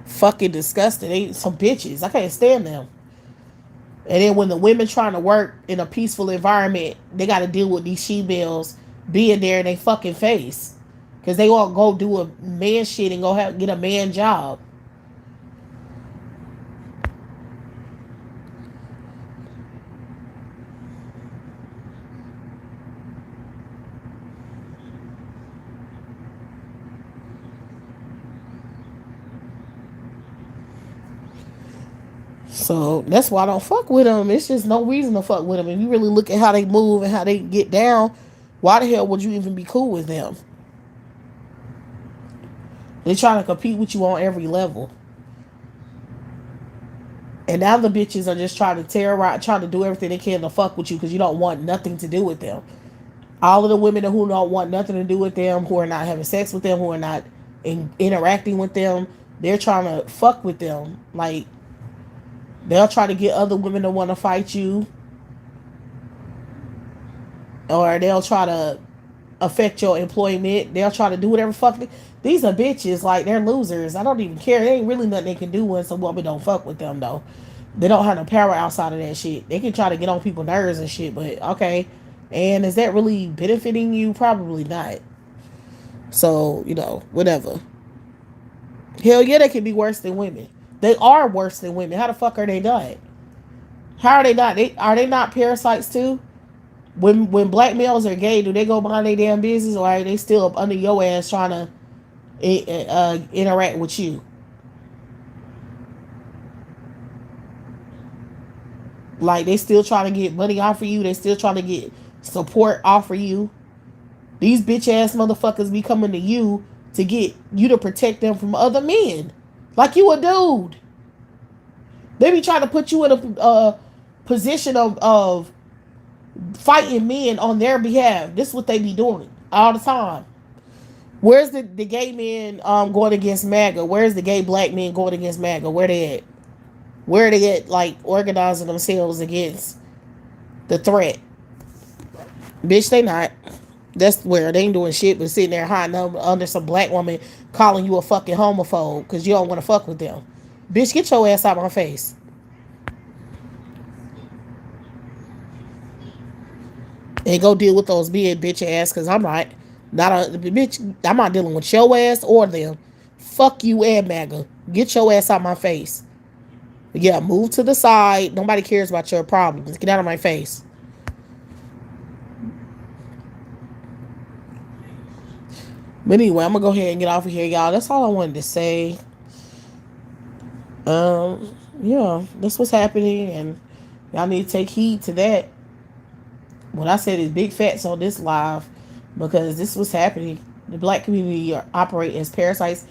Fucking disgusting. They some bitches. I can't stand them. And then when the women trying to work in a peaceful environment, they got to deal with these she-males being there in their fucking face, because they all go do a man shit and get a man job. So that's why I don't fuck with them. It's just no reason to fuck with them. If you really look at how they move and how they get down, why the hell would you even be cool with them? They trying to compete with you on every level. And now the bitches are just trying to terrorize, trying to do everything they can to fuck with you because you don't want nothing to do with them. All of the women who don't want nothing to do with them, who are not having sex with them, who are not interacting with them, they're trying to fuck with them. Like, they'll try to get other women to want to fight you, or they'll try to affect your employment. They'll try to do whatever fuck. These are bitches. Like, they're losers. I don't even care. There ain't really nothing they can do when some woman don't fuck with them, though. They don't have no power outside of that shit. They can try to get on people's nerves and shit, but okay. And is that really benefiting you? Probably not. So, whatever. Hell yeah, they can be worse than women. They are worse than women. How the fuck are they not? How are they not? Are they not parasites too? When black males are gay, do they go behind their damn business, or are they still up under your ass trying to interact with you? Like, they still trying to get money off of you. They still trying to get support off of you. These bitch ass motherfuckers be coming to you to get you to protect them from other men. Like, you a dude. They be trying to put you in a position of fighting men on their behalf. This is what they be doing all the time. Where's the gay men going against MAGA? Where's the gay black men going against MAGA? Where they at? Where are they at, like, organizing themselves against the threat? Bitch, they not. That's where they ain't doing shit but sitting there hiding under some black woman calling you a fucking homophobe because you don't want to fuck with them. Bitch, get your ass out my face. And go deal with those big bitch ass, because I'm not a bitch. I'm not dealing with your ass or them. Fuck you and MAGA. Get your ass out my face. Yeah, move to the side. Nobody cares about your problems. Get out of my face. But anyway, I'm gonna go ahead and get off of here, y'all. That's all I wanted to say. Yeah, that's what's happening, and y'all need to take heed to that. When I said it's big facts on this live, because this was happening. The black community operate as parasites.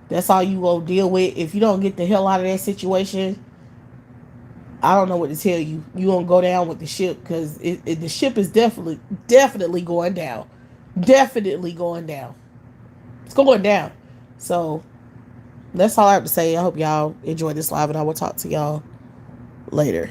That's all you gonna deal with. If you don't get the hell out of that situation, I don't know what to tell you. You gonna go down with the ship, because the ship is definitely going down. Definitely going down. It's going down. So that's all I have to say. I hope y'all enjoyed this live, and I will talk to y'all later.